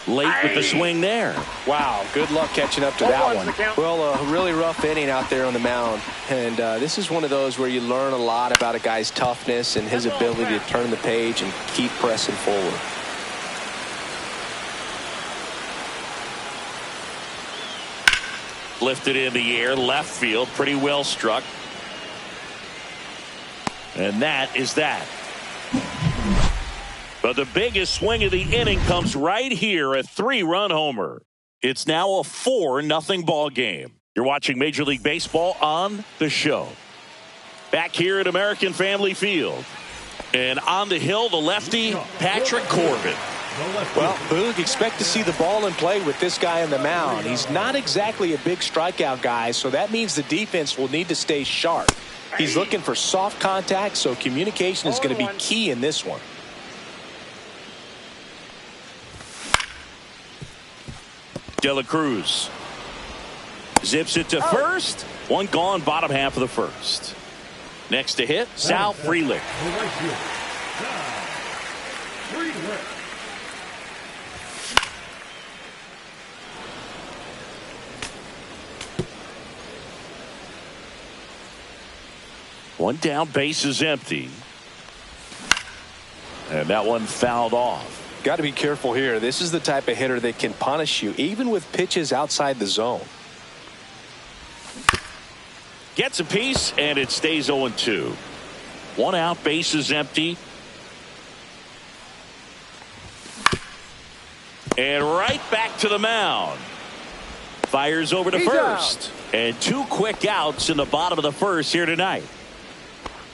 Late with the swing there. Wow, good luck catching up to that one. Well, a really rough inning out there on the mound. And this is one of those where you learn a lot about a guy's toughness and his ability to turn the page and keep pressing forward. Lifted in the air, left field, pretty well struck. And that is that. But the biggest swing of the inning comes right here, a 3-run homer. It's now a 4-0 ball game. You're watching Major League Baseball on the show. Back here at American Family Field. And on the hill, the lefty, Patrick Corbin. Well, Boog, expect to see the ball in play with this guy on the mound. He's not exactly a big strikeout guy, so that means the defense will need to stay sharp. He's looking for soft contact, so communication is going to be key in this one. De La Cruz zips it to first. One gone, bottom half of the first. Next to hit, Sal Frelick. One down, base is empty. And that one fouled off. Got to be careful here. This is the type of hitter that can punish you even with pitches outside the zone. Gets a piece and it stays 0-2. 1 out, base is empty. And right back to the mound. Fires over to first. And 2 quick outs in the bottom of the first here tonight.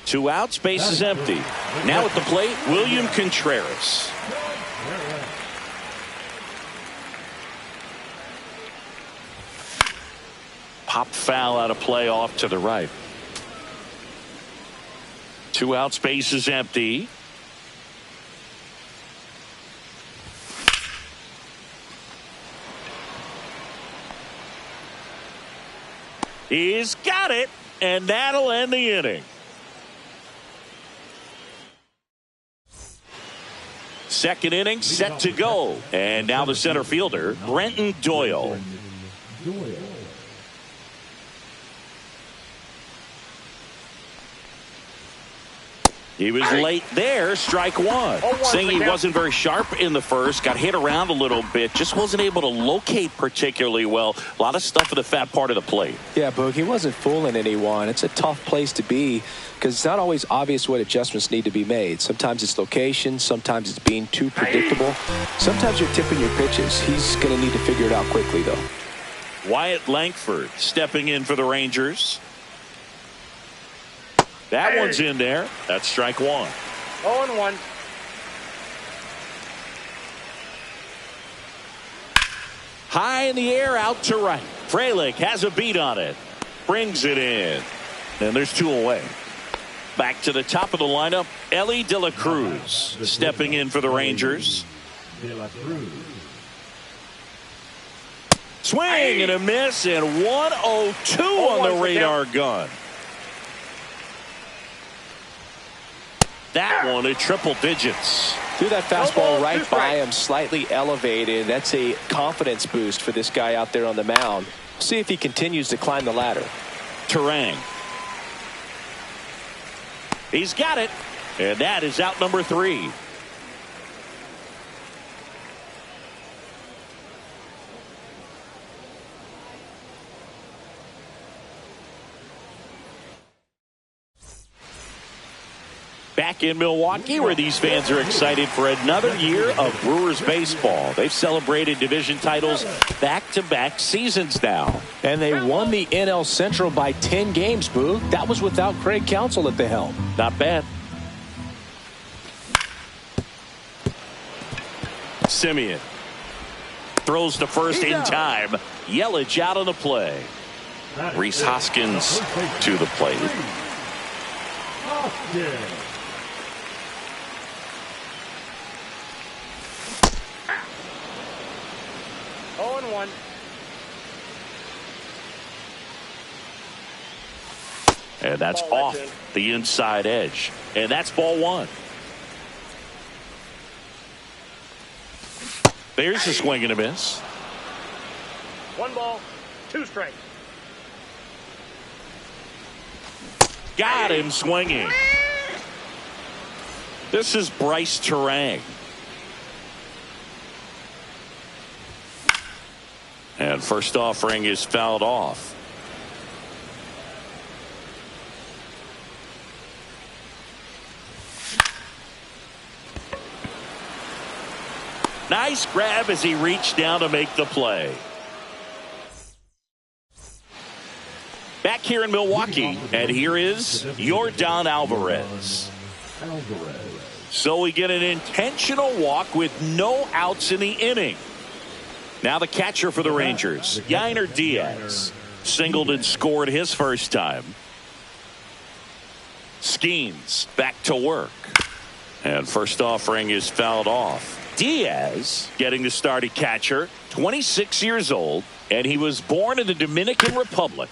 2 outs, base is empty. Now at the plate, William Contreras. Pop foul out of play off to the right. 2 outs, base is empty. He's got it, and that'll end the inning. Second inning set to go. And now the center fielder, Brenton Doyle. He was late there, strike one. Saying he wasn't very sharp in the first, got hit around a little bit, just wasn't able to locate particularly well. A lot of stuff at the fat part of the plate. Yeah, Boog, he wasn't fooling anyone. It's a tough place to be because it's not always obvious what adjustments need to be made. Sometimes it's location, sometimes it's being too predictable. Sometimes you're tipping your pitches. He's going to need to figure it out quickly, though. Wyatt Langford stepping in for the Rangers. That one's in there. That's strike one. 0-1. High in the air, out to right. Frelick has a beat on it. Brings it in. And there's 2 away. Back to the top of the lineup, Ellie De La Cruz stepping in for the Rangers. Swing and a miss, and 102 on the radar gun. That one at triple digits. Threw that fastball right by him, slightly elevated. That's a confidence boost for this guy out there on the mound. See if he continues to climb the ladder. Turang. He's got it. And that is out number 3. Back in Milwaukee, where these fans are excited for another year of Brewers baseball. They've celebrated division titles back-to-back seasons now. And they won the NL Central by 10 games, Boo. That was without Craig Counsell at the helm. Not bad. Simeon throws to first in time. Yelich out on the play. Rhys Hoskins to the plate. And that's off the inside edge. And that's ball 1. There's a swing and a miss. 1 ball, 2 strikes. Got him swinging. This is Bryce Turang. And first offering is fouled off. Nice grab as he reached down to make the play. Back here in Milwaukee, and here is Yordan Alvarez. So we get an intentional walk with no outs in the inning. Now the catcher for the Rangers, Yainer Diaz. Singled and scored his first time. Skeens back to work. And first offering is fouled off. Diaz getting the start at catcher, 26 years old, and he was born in the Dominican Republic.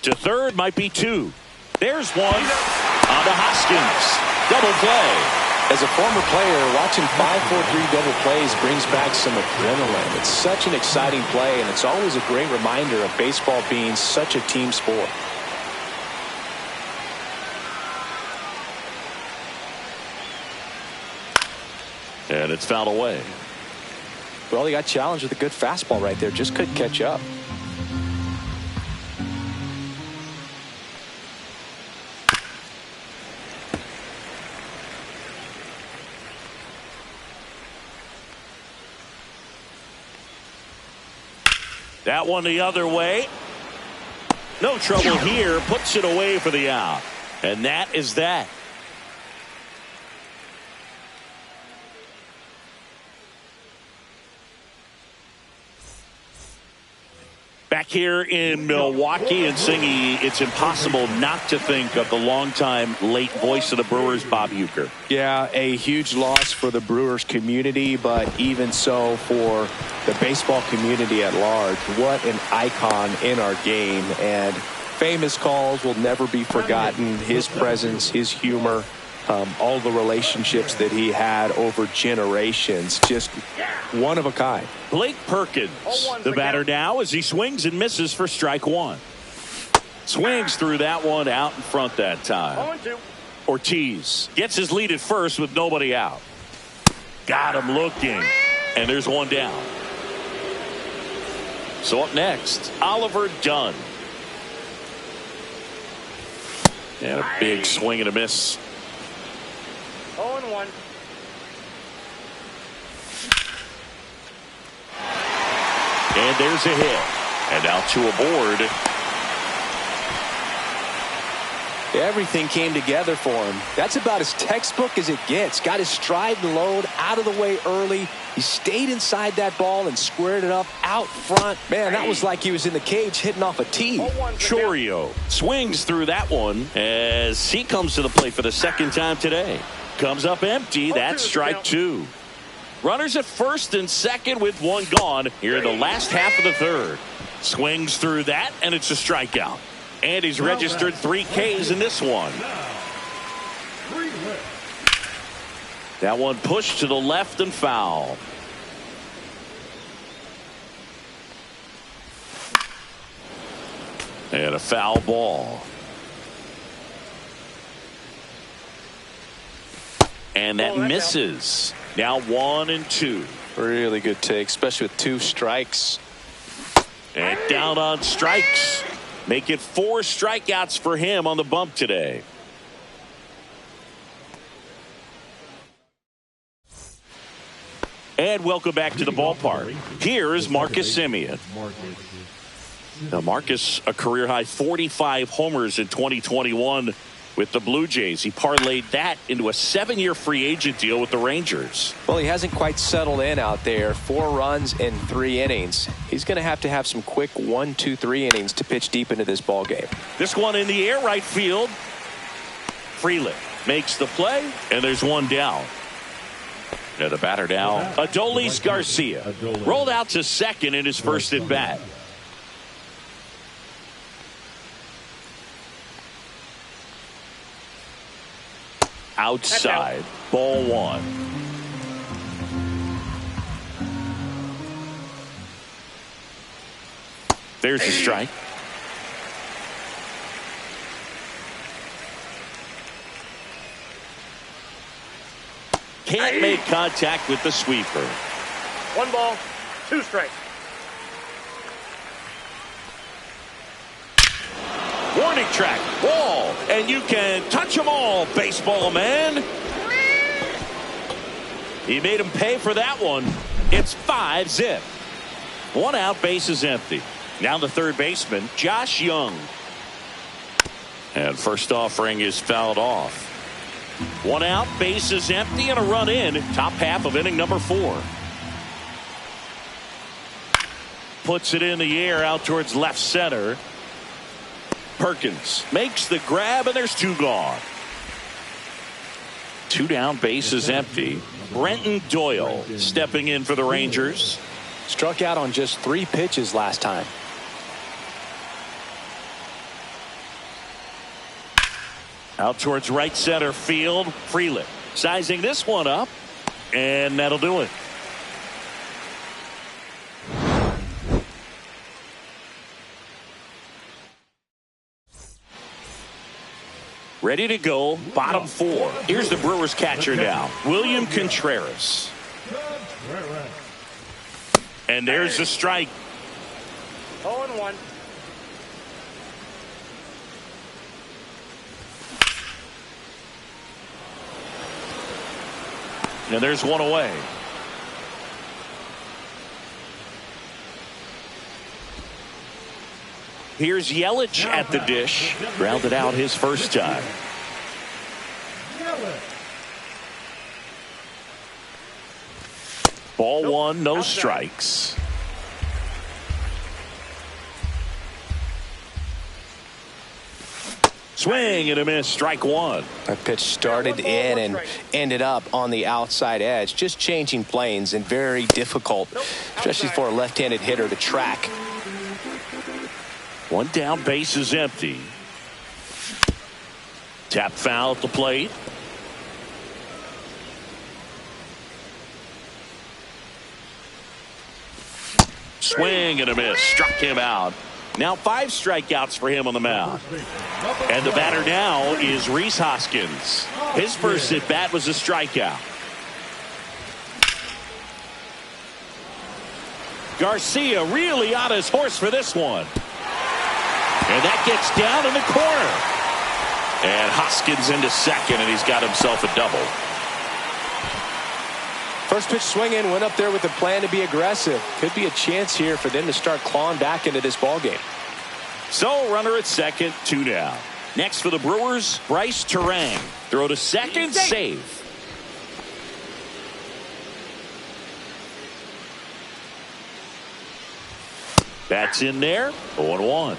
To third might be 2. There's one on to Hoskins. Double play. As a former player, watching 5-4-3 double plays brings back some adrenaline. It's such an exciting play, and it's always a great reminder of baseball being such a team sport. And it's fouled away. Well, he got challenged with a good fastball right there. Just couldn't catch up. That one the other way. No trouble here. Puts it away for the out. And that is that. Back here in Milwaukee and singing, it's impossible not to think of the longtime late voice of the Brewers, Bob Uecker. Yeah, a huge loss for the Brewers community, but even so for the baseball community at large. What an icon in our game, and famous calls will never be forgotten. His presence, his humor, all the relationships that he had over generations, just one of a kind. Blake Perkins, the batter now, as he swings and misses for strike one. Swings through that one out in front that time. Ortiz gets his lead at first with nobody out. Got him looking, and there's one down. So up next, Oliver Dunn. And a big swing and a miss. 0-1. And there's a hit. And now two aboard. Everything came together for him. That's about as textbook as it gets. Got his stride and load out of the way early. He stayed inside that ball and squared it up out front. Man, that was like he was in the cage hitting off a tee. Chourio swings through that one as he comes to the plate for the second time today. Comes up empty. That's strike two. Runners at first and second with one gone here in the last half of the third. Swings through that, and it's a strikeout. And he's registered 3 Ks in this one. That one pushed to the left and foul. And a foul ball. And that misses. Now 1-2. Really good take, especially with 2 strikes. And down on strikes. Make it 4 strikeouts for him on the bump today. And welcome back to the ballpark. Here is Marcus Semien. Now Marcus, a career high 45 homers in 2021 with the Blue Jays. He parlayed that into a 7-year free agent deal with the Rangers. Well, he hasn't quite settled in out there. 4 runs in 3 innings. He's going to have some quick 1, 2, 3 innings to pitch deep into this ball game. This one in the air, right field. Freeland makes the play, and there's one down. Now the batter now, Adolis Garcia. Rolled out to second in his first at bat. Outside, ball 1. There's the strike. Can't make contact with the sweeper. 1 ball, 2 strikes. Warning track, ball, and you can touch them all, baseball man. He made him pay for that one. It's 5-zip. 1 out, base is empty. Now the third baseman, Josh Young. And first offering is fouled off. 1 out, base is empty, and a run in. Top half of inning number 4. Puts it in the air out towards left center. Perkins makes the grab, and there's 2 gone. 2 down, base is empty. Brenton Doyle stepping in for the Rangers. Struck out on just 3 pitches last time. Out towards right center field. Freeland sizing this one up, and that'll do it. Ready to go, bottom 4. Here's the Brewers catcher now, William Contreras. And there's the strike. 0-1. And there's one away. Here's Yelich at the dish. Grounded out his first time. Ball one, no strikes. Swing and a miss, strike one. That pitch started in and ended up on the outside edge. Just changing planes and very difficult, especially for a left-handed hitter to track. One down, base is empty. Tap foul at the plate. Swing and a miss, struck him out. Now 5 strikeouts for him on the mound. And the batter now is Rhys Hoskins. His first at bat was a strikeout. Garcia really on his horse for this one. And that gets down in the corner. And Hoskins into second, and he's got himself a double. First pitch swinging, went up there with the plan to be aggressive. Could be a chance here for them to start clawing back into this ball game. So runner at second, 2 down. Next for the Brewers, Bryce Terang. Throw to second, save. That's in there, 0-1.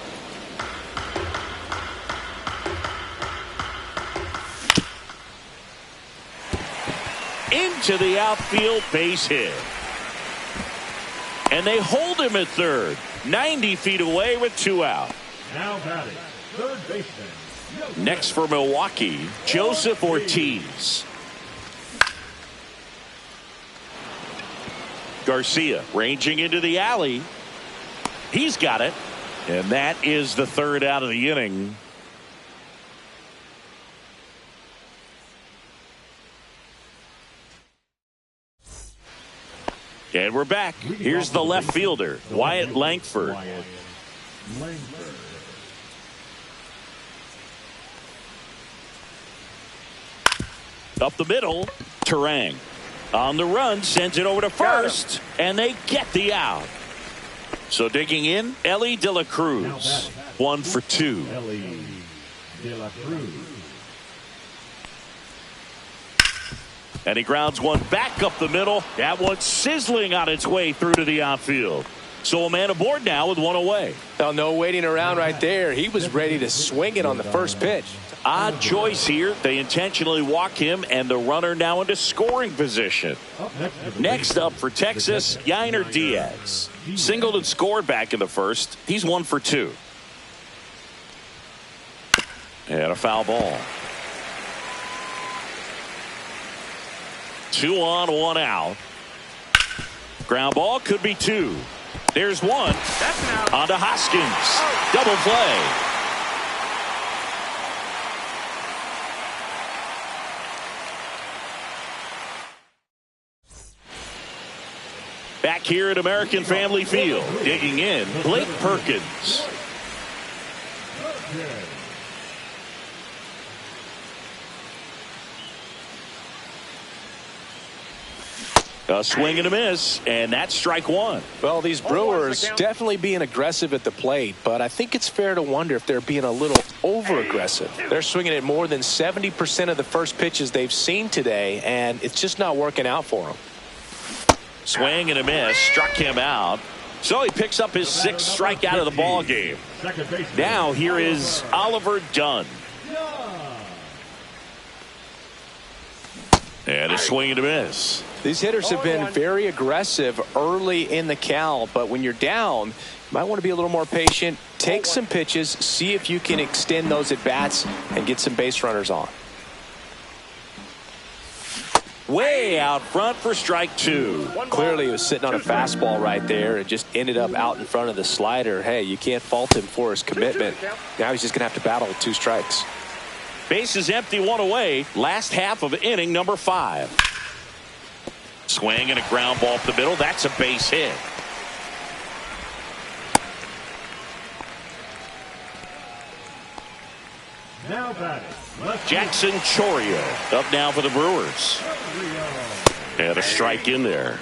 Into the outfield, base hit. And they hold him at third. 90 feet away with 2 out. Now batting, third baseman. Next for Milwaukee, Joseph Ortiz. Garcia ranging into the alley. He's got it. And that is the 3rd out of the inning. And we're back. Here's the left fielder, Wyatt Langford. Up the middle, Terang. On the run, sends it over to first, and they get the out. So digging in, Ellie De La Cruz. 1 for 2. Ellie De La Cruz. And he grounds one back up the middle. That one sizzling on its way through to the outfield. So a man aboard now with 1 away. Well, no waiting around right there. He was ready to swing it on the first pitch. Odd choice here. They intentionally walk him, and the runner now into scoring position. Next up for Texas, Yainer Diaz. Singled and scored back in the first. He's 1 for 2. And a foul ball. 2 on, 1 out. Ground ball could be 2. There's 1. That's an out. On to Hoskins. Double play. Back here at American Family Field, digging in, Blake Perkins. A swing and a miss, and that's strike 1. Well, these Brewers definitely being aggressive at the plate, but I think it's fair to wonder if they're being a little over-aggressive. They're swinging at more than 70% of the first pitches they've seen today, and it's just not working out for them. Swing and a miss, struck him out. So he picks up his 6th strikeout of the ball game. Now here is Oliver Dunn. And a swing and a miss. These hitters have been very aggressive early in the count, but when you're down, you might want to be a little more patient. Take some pitches, see if you can extend those at bats and get some base runners on. Way out front for strike 2. Clearly he was sitting on a fastball right there and just ended up out in front of the slider. Hey, you can't fault him for his commitment. Now he's just going to have to battle with 2 strikes. Base is empty, 1 away. Last half of inning number 5. Swing and a ground ball up the middle. That's a base hit. Now batting, Jackson Chourio up now for the Brewers. And a strike in there.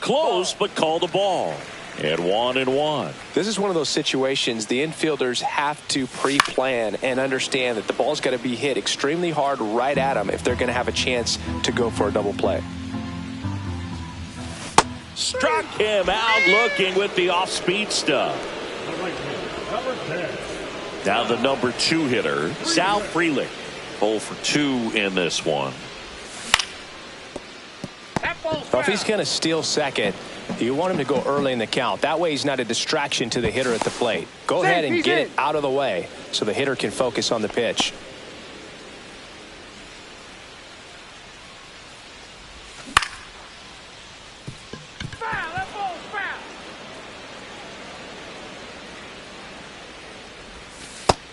close, but call the ball. And 1-1. This is one of those situations the infielders have to pre-plan and understand that the ball's got to be hit extremely hard right at them if they're going to have a chance to go for a double play. Struck him out looking with the off-speed stuff. Number 10. Now the number 2 hitter, Sal Frelick. 0 for 2 in this one. Well, if he's going to steal second, you want him to go early in the count. That way he's not a distraction to the hitter at the plate. Go ahead and get it out of the way so the hitter can focus on the pitch.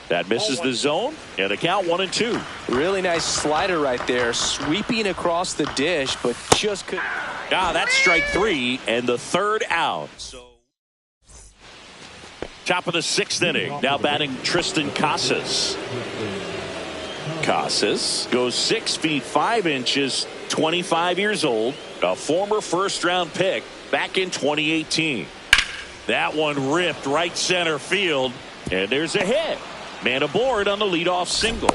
That misses the zone, and the count 1-2. Really nice slider right there, sweeping across the dish, but just couldn't. That's strike 3, and the third out. So, top of the 6th inning, now batting Tristan Casas. Casas goes 6 feet 5 inches, 25 years old, a former first-round pick back in 2018. That one ripped right center field, and there's a hit. Man aboard on the leadoff single.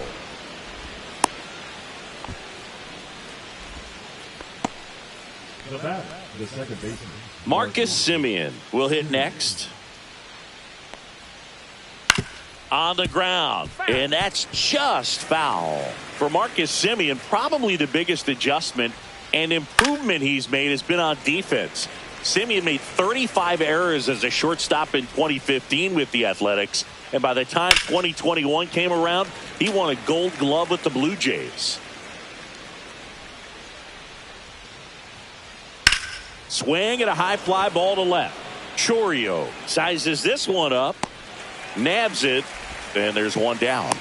The batter, the second baseman. Marcus Semien will hit next. On the ground, and that's just foul. For Marcus Semien, probably the biggest adjustment and improvement he's made has been on defense. Semien made 35 errors as a shortstop in 2015 with the Athletics. And by the time 2021 came around, he won a Gold Glove with the Blue Jays. Swing and a high fly ball to left. Chorio sizes this one up, nabs it, and there's one down.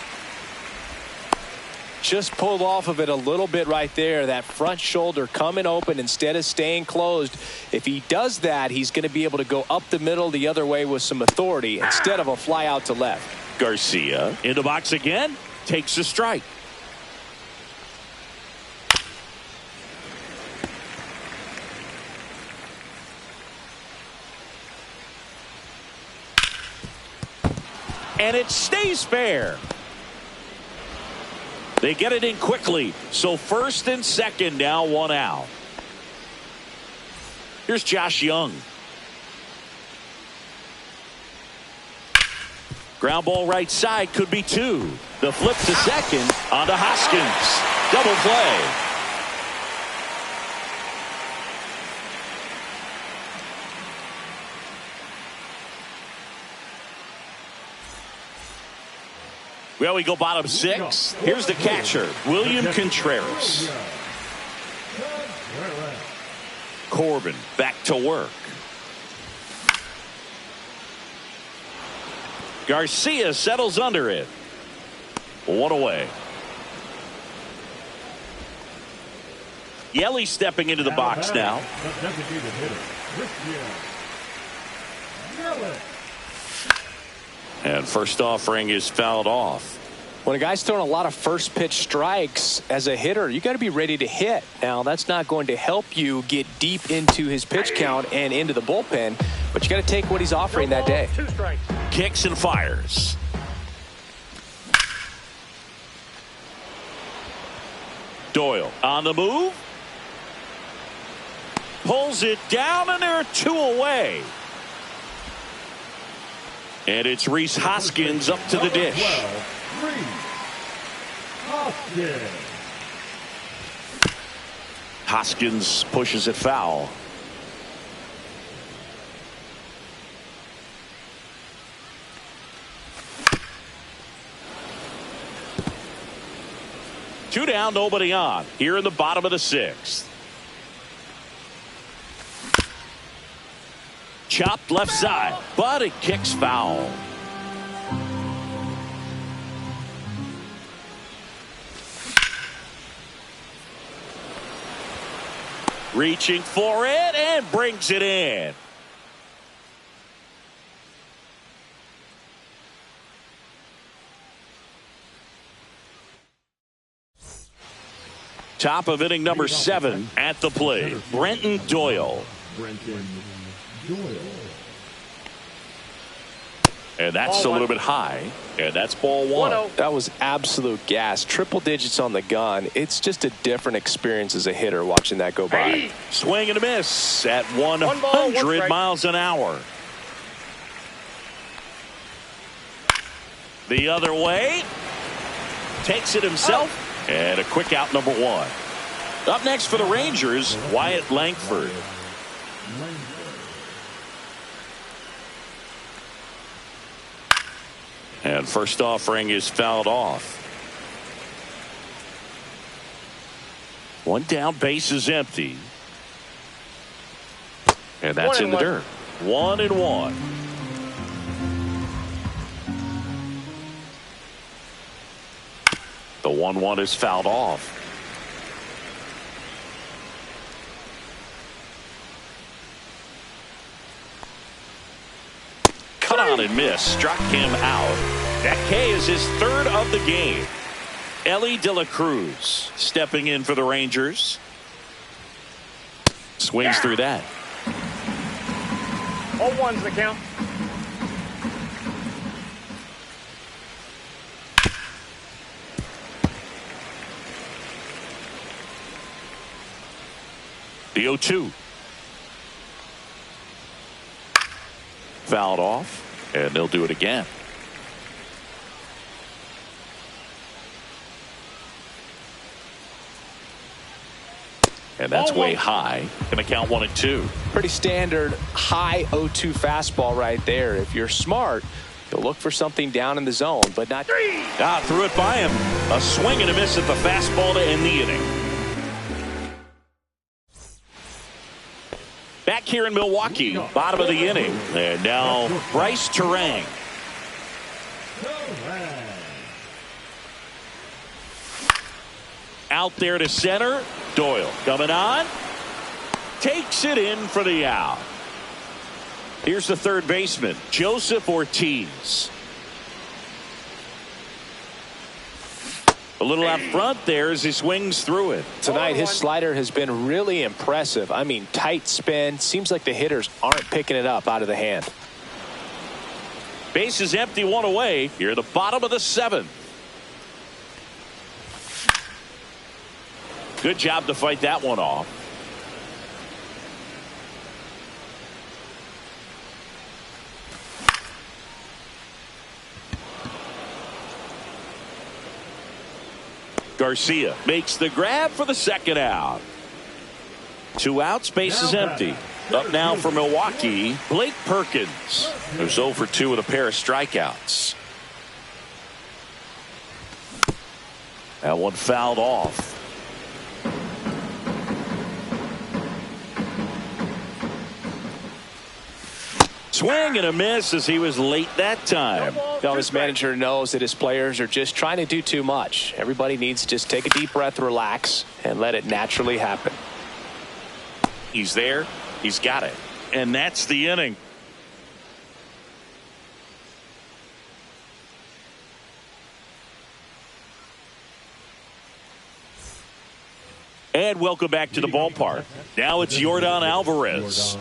Just pulled off of it a little bit right there. That front shoulder coming open instead of staying closed. If he does that, he's going to be able to go up the middle the other way with some authority instead of a fly out to left. Garcia in the box again, takes a strike. And it stays fair. They get it in quickly. So first and second, now one out. Here's Josh Young. Ground ball right side, could be 2. The flip to second onto Hoskins. Double play. Well, we go bottom 6. Here's the catcher, William Contreras. Corbin back to work. Garcia settles under it. 1 away. Yelly stepping into the box now. And first offering is fouled off. When a guy's throwing a lot of first pitch strikes as a hitter, you got to be ready to hit. Now, that's not going to help you get deep into his pitch count and into the bullpen, but you got to take what he's offering that day. 2 strikes. Kicks and fires. Doyle on the move. Pulls it down, and there are 2 away. And it's Rhys Hoskins up to the dish. Hoskins pushes it foul. Two down, nobody on. Here in the bottom of the 6th. Chopped left side, but it kicks foul. Reaching for it and brings it in. Top of inning number 7 at the plate, Brenton Doyle. Brenton Doyle. And that's a little bit high. And that's ball one. 1-0. That was absolute gas. Triple digits on the gun. It's just a different experience as a hitter watching that go by. Hey. Swing and a miss at One ball, 100 one strike. miles an hour. The other way. Takes it himself. And a quick out, number one. Up next for the Rangers, Wyatt Langford. And first offering is fouled off. One down, base is empty. And that's in the dirt. 1-1. The 1-1 is fouled off. Cut on and miss. Struck him out. That K is his third of the game. Ellie De La Cruz stepping in for the Rangers. Swings through that. 0-1's the count. The 0-2. Fouled off, and they'll do it again. And that's way high. Gonna count 1-2. Pretty standard high 0-2 fastball right there. If you're smart, you'll look for something down in the zone, but not. Threw it by him. A swing and a miss at the fastball to end the inning. Back here in Milwaukee, bottom of the inning. And now Bryce Terang. Out there to center. Doyle coming on. Takes it in for the out. Here's the third baseman, Joseph Ortiz. A little out front there as he swings through it. Tonight, his slider has been really impressive. I mean, tight spin. Seems like the hitters aren't picking it up out of the hand. Base is empty, one away. Here at the bottom of the seventh. Good job to fight that one off. Garcia makes the grab for the second out. 2 outs, base is empty. Up now for Milwaukee, Blake Perkins, who's 0 for 2 with a pair of strikeouts. That one fouled off. Swing and a miss as he was late that time. Now, his manager knows that his players are just trying to do too much. Everybody needs to just take a deep breath, relax, and let it naturally happen. He's there. He's got it. And that's the inning. And welcome back to the ballpark. Now it's Yordan Alvarez.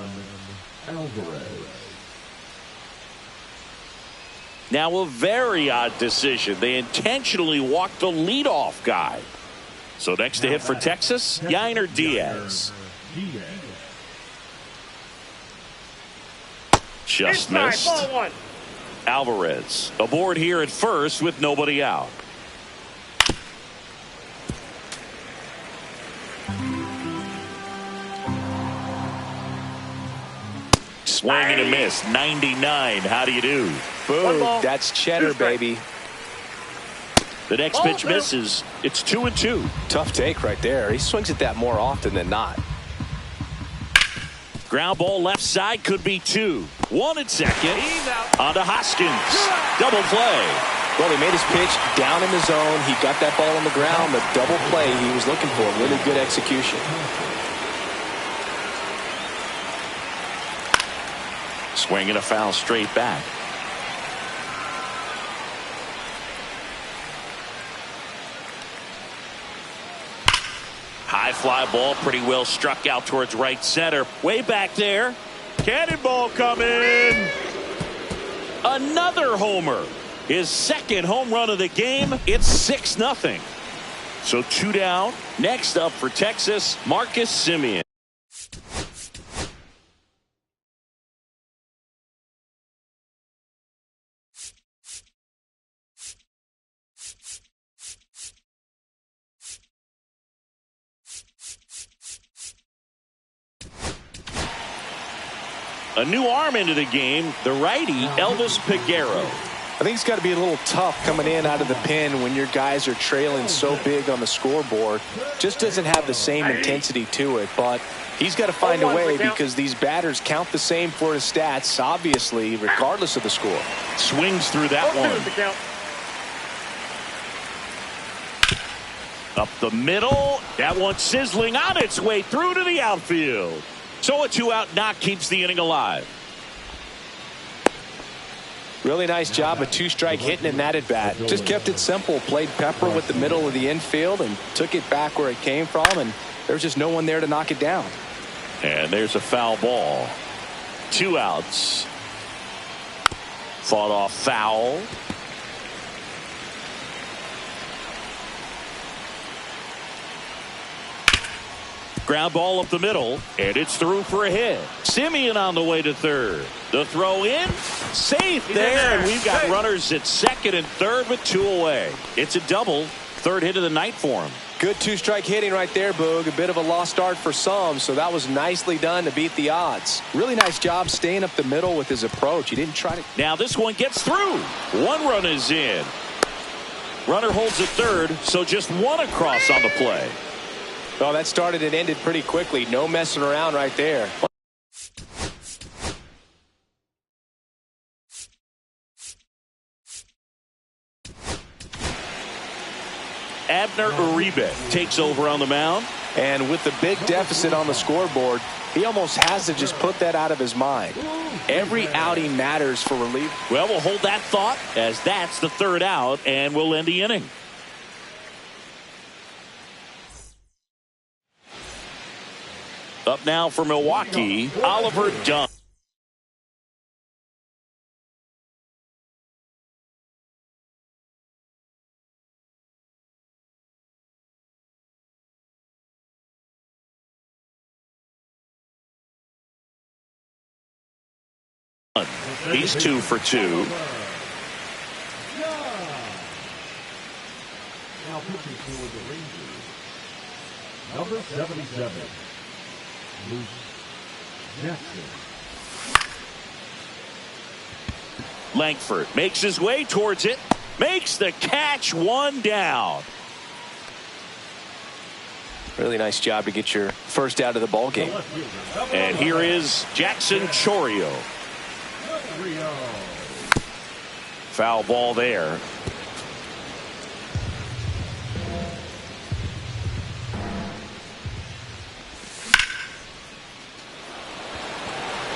Now a very odd decision. They intentionally walked the leadoff guy. So next to hit for Texas, Yainer Diaz. Just missed. Ball one. Alvarez aboard here at first with nobody out. Swing and a miss. 99. How do you do? Boom. That's cheddar, baby. The next pitch misses. It's 2-2. Tough take right there. He swings at that more often than not. Ground ball left side, could be 2. 1 at second. On to Hoskins. Double play. Well, he made his pitch down in the zone. He got that ball on the ground. The double play he was looking for. Really good execution. Swing and a foul straight back. High High fly ball, pretty well struck out towards right center. Way back there. Cannonball coming. Another homer. His second home run of the game. It's 6-0. So 2 down. Next up for Texas, Marcus Semien. A new arm into the game, the righty, Elvis Peguero. I think it's got to be a little tough coming in out of the pen when your guys are trailing so big on the scoreboard. Just doesn't have the same intensity to it, but he's got to find a way because these batters count the same for his stats, obviously, regardless of the score. Swings through that one. Up the middle. That one sizzling on its way through to the outfield. So a 2-out knock keeps the inning alive. Really nice job of 2-strike hitting in that at bat. Just kept it simple. Played pepper with the middle of the infield and took it back where it came from, and there was just no one there to knock it down. And there's a foul ball. 2 outs. Fought off foul. Ground ball up the middle, and it's through for a hit. Semien on the way to third. The throw in, safe there, and we've got runners at second and third with 2 away. It's a double, third hit of the night for him. Good 2-strike hitting right there, Boog. A bit of a lost start for some, so that was nicely done to beat the odds. Really nice job staying up the middle with his approach. He didn't try to. Now this one gets through. 1 run is in. Runner holds at third, so just 1 across on the play. Oh, that started and ended pretty quickly. No messing around right there. Abner Uribe takes over on the mound. And with the big deficit on the scoreboard, he almost has to just put that out of his mind. Every outing matters for relief. Well, we'll hold that thought as that's the 3rd out, and we'll end the inning. Up now for Milwaukee, Oliver Dunn. He's 2 for 2. Now pitching for the Rangers, number 77. Luke Jackson. Langford makes his way towards it, makes the catch, 1 down. Really nice job to get your first out of the ball game. And here is Jackson Chorio. Foul ball there.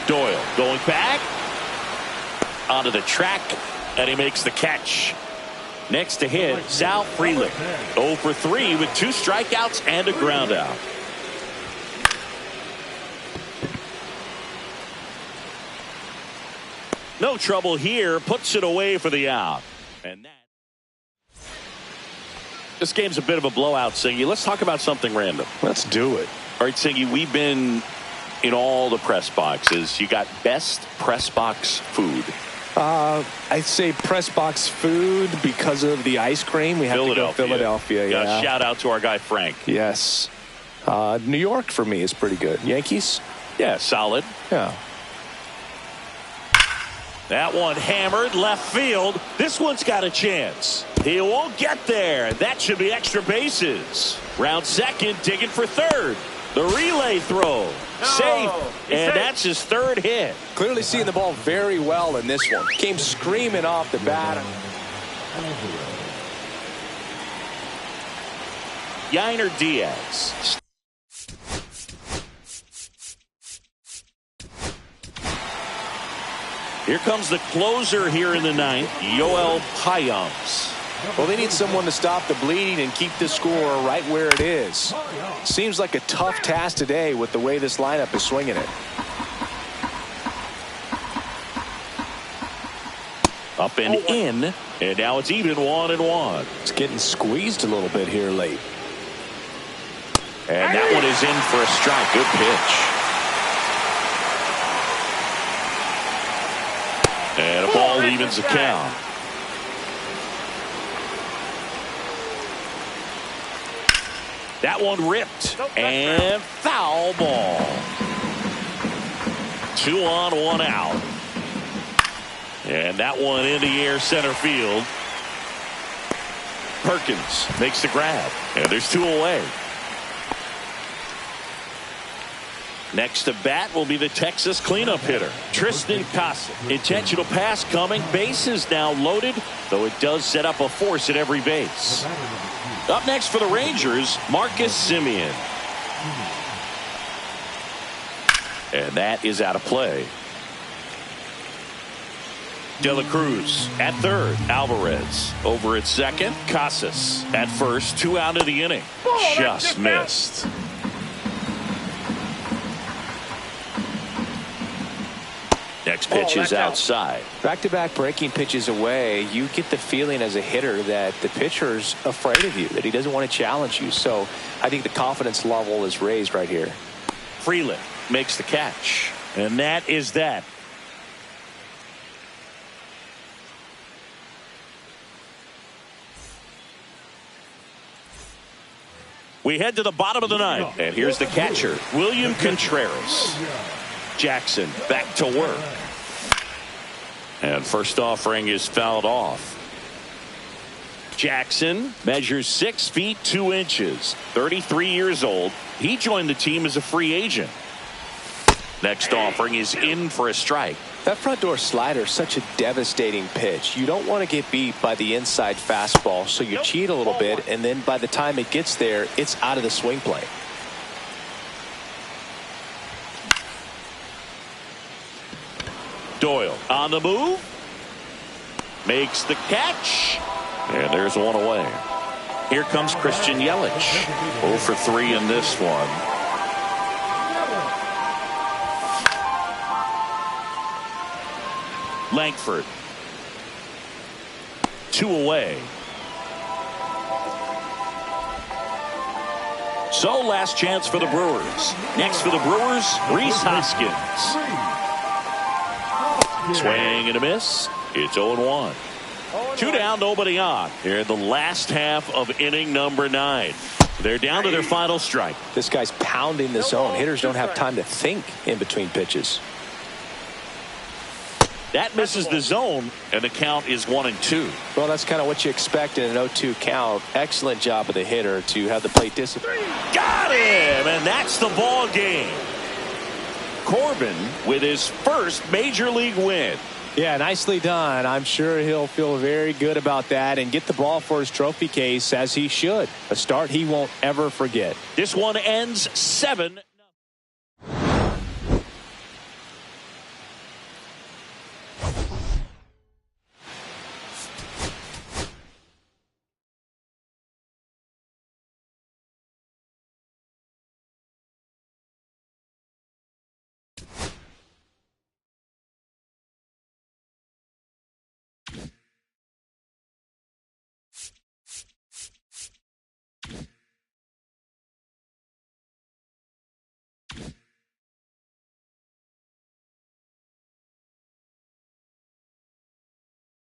Doyle going back onto the track, and he makes the catch. Next to hit, Sal Frelick. 0 for 3 with 2 strikeouts and a ground out. No trouble here, puts it away for the out. And that. This game's a bit of a blowout, Singy. Let's talk about something random. Let's do it. All right, Singy, we've been in all the press boxes. You got best press box food. I'd say press box food because of the ice cream. We have to go Philadelphia. Yeah. Shout out to our guy Frank. Yes. New York for me is pretty good. Yankees? Yeah, solid. Yeah. That one hammered left field. This one's got a chance. He won't get there. That should be extra bases. Round second, digging for third. The relay throw. Safe. And that's his 3rd hit. Clearly seeing the ball very well in this one. Came screaming off the bat. Yainer Diaz. Here comes the closer here in the 9th, Yoel Payams. Well, they need someone to stop the bleeding and keep the score right where it is. Seems like a tough task today with the way this lineup is swinging it. Up and in, and now it's even 1-1. It's getting squeezed a little bit here late. And that one is in for a strike. Good pitch. And a ball evens the count. That one ripped. And foul ball. 2 on, 1 out. And that one in the air center field. Perkins makes the grab. And there's 2 away. Next to bat will be the Texas cleanup hitter, Tristan Casa. Intentional pass coming. Bases now loaded, though it does set up a force at every base. Up next for the Rangers, Marcus Semien. And that is out of play. De La Cruz at third. Alvarez over at second. Casas at first. 2 out of the inning. Just missed. Next pitch is outside. Back-to-back breaking pitches away, you get the feeling as a hitter that the pitcher's afraid of you, that he doesn't want to challenge you. So I think the confidence level is raised right here. Freeland makes the catch. And that is that. We head to the bottom of the ninth. And here's the catcher, William Contreras. Jackson back to work. And first offering is fouled off. Jackson measures 6 feet 2 inches. 33 years old. He joined the team as a free agent. Next offering is in for a strike. That front door slider is such a devastating pitch. You don't want to get beat by the inside fastball, so you cheat a little bit, and then by the time it gets there, it's out of the swing plane. Doyle on the move. Makes the catch. And there's 1 away. Here comes Christian Yelich. 0 for 3 in this one. Langford. 2 away. So last chance for the Brewers. Next for the Brewers, Rhys Hoskins. Swing and a miss. It's 0-1. 2 down, nobody on. Here in the last half of inning number 9. They're down to their final strike. This guy's pounding the zone. Hitters don't have time to think in between pitches. That misses the zone, and the count is 1-2. Well, that's kind of what you expect in an 0-2 count. Excellent job of the hitter to have the plate discipline. Got him, and that's the ball game. Corbin with his first major league win. Yeah, nicely done. I'm sure he'll feel very good about that and get the ball for his trophy case, as he should. A start he won't ever forget. This one ends 7.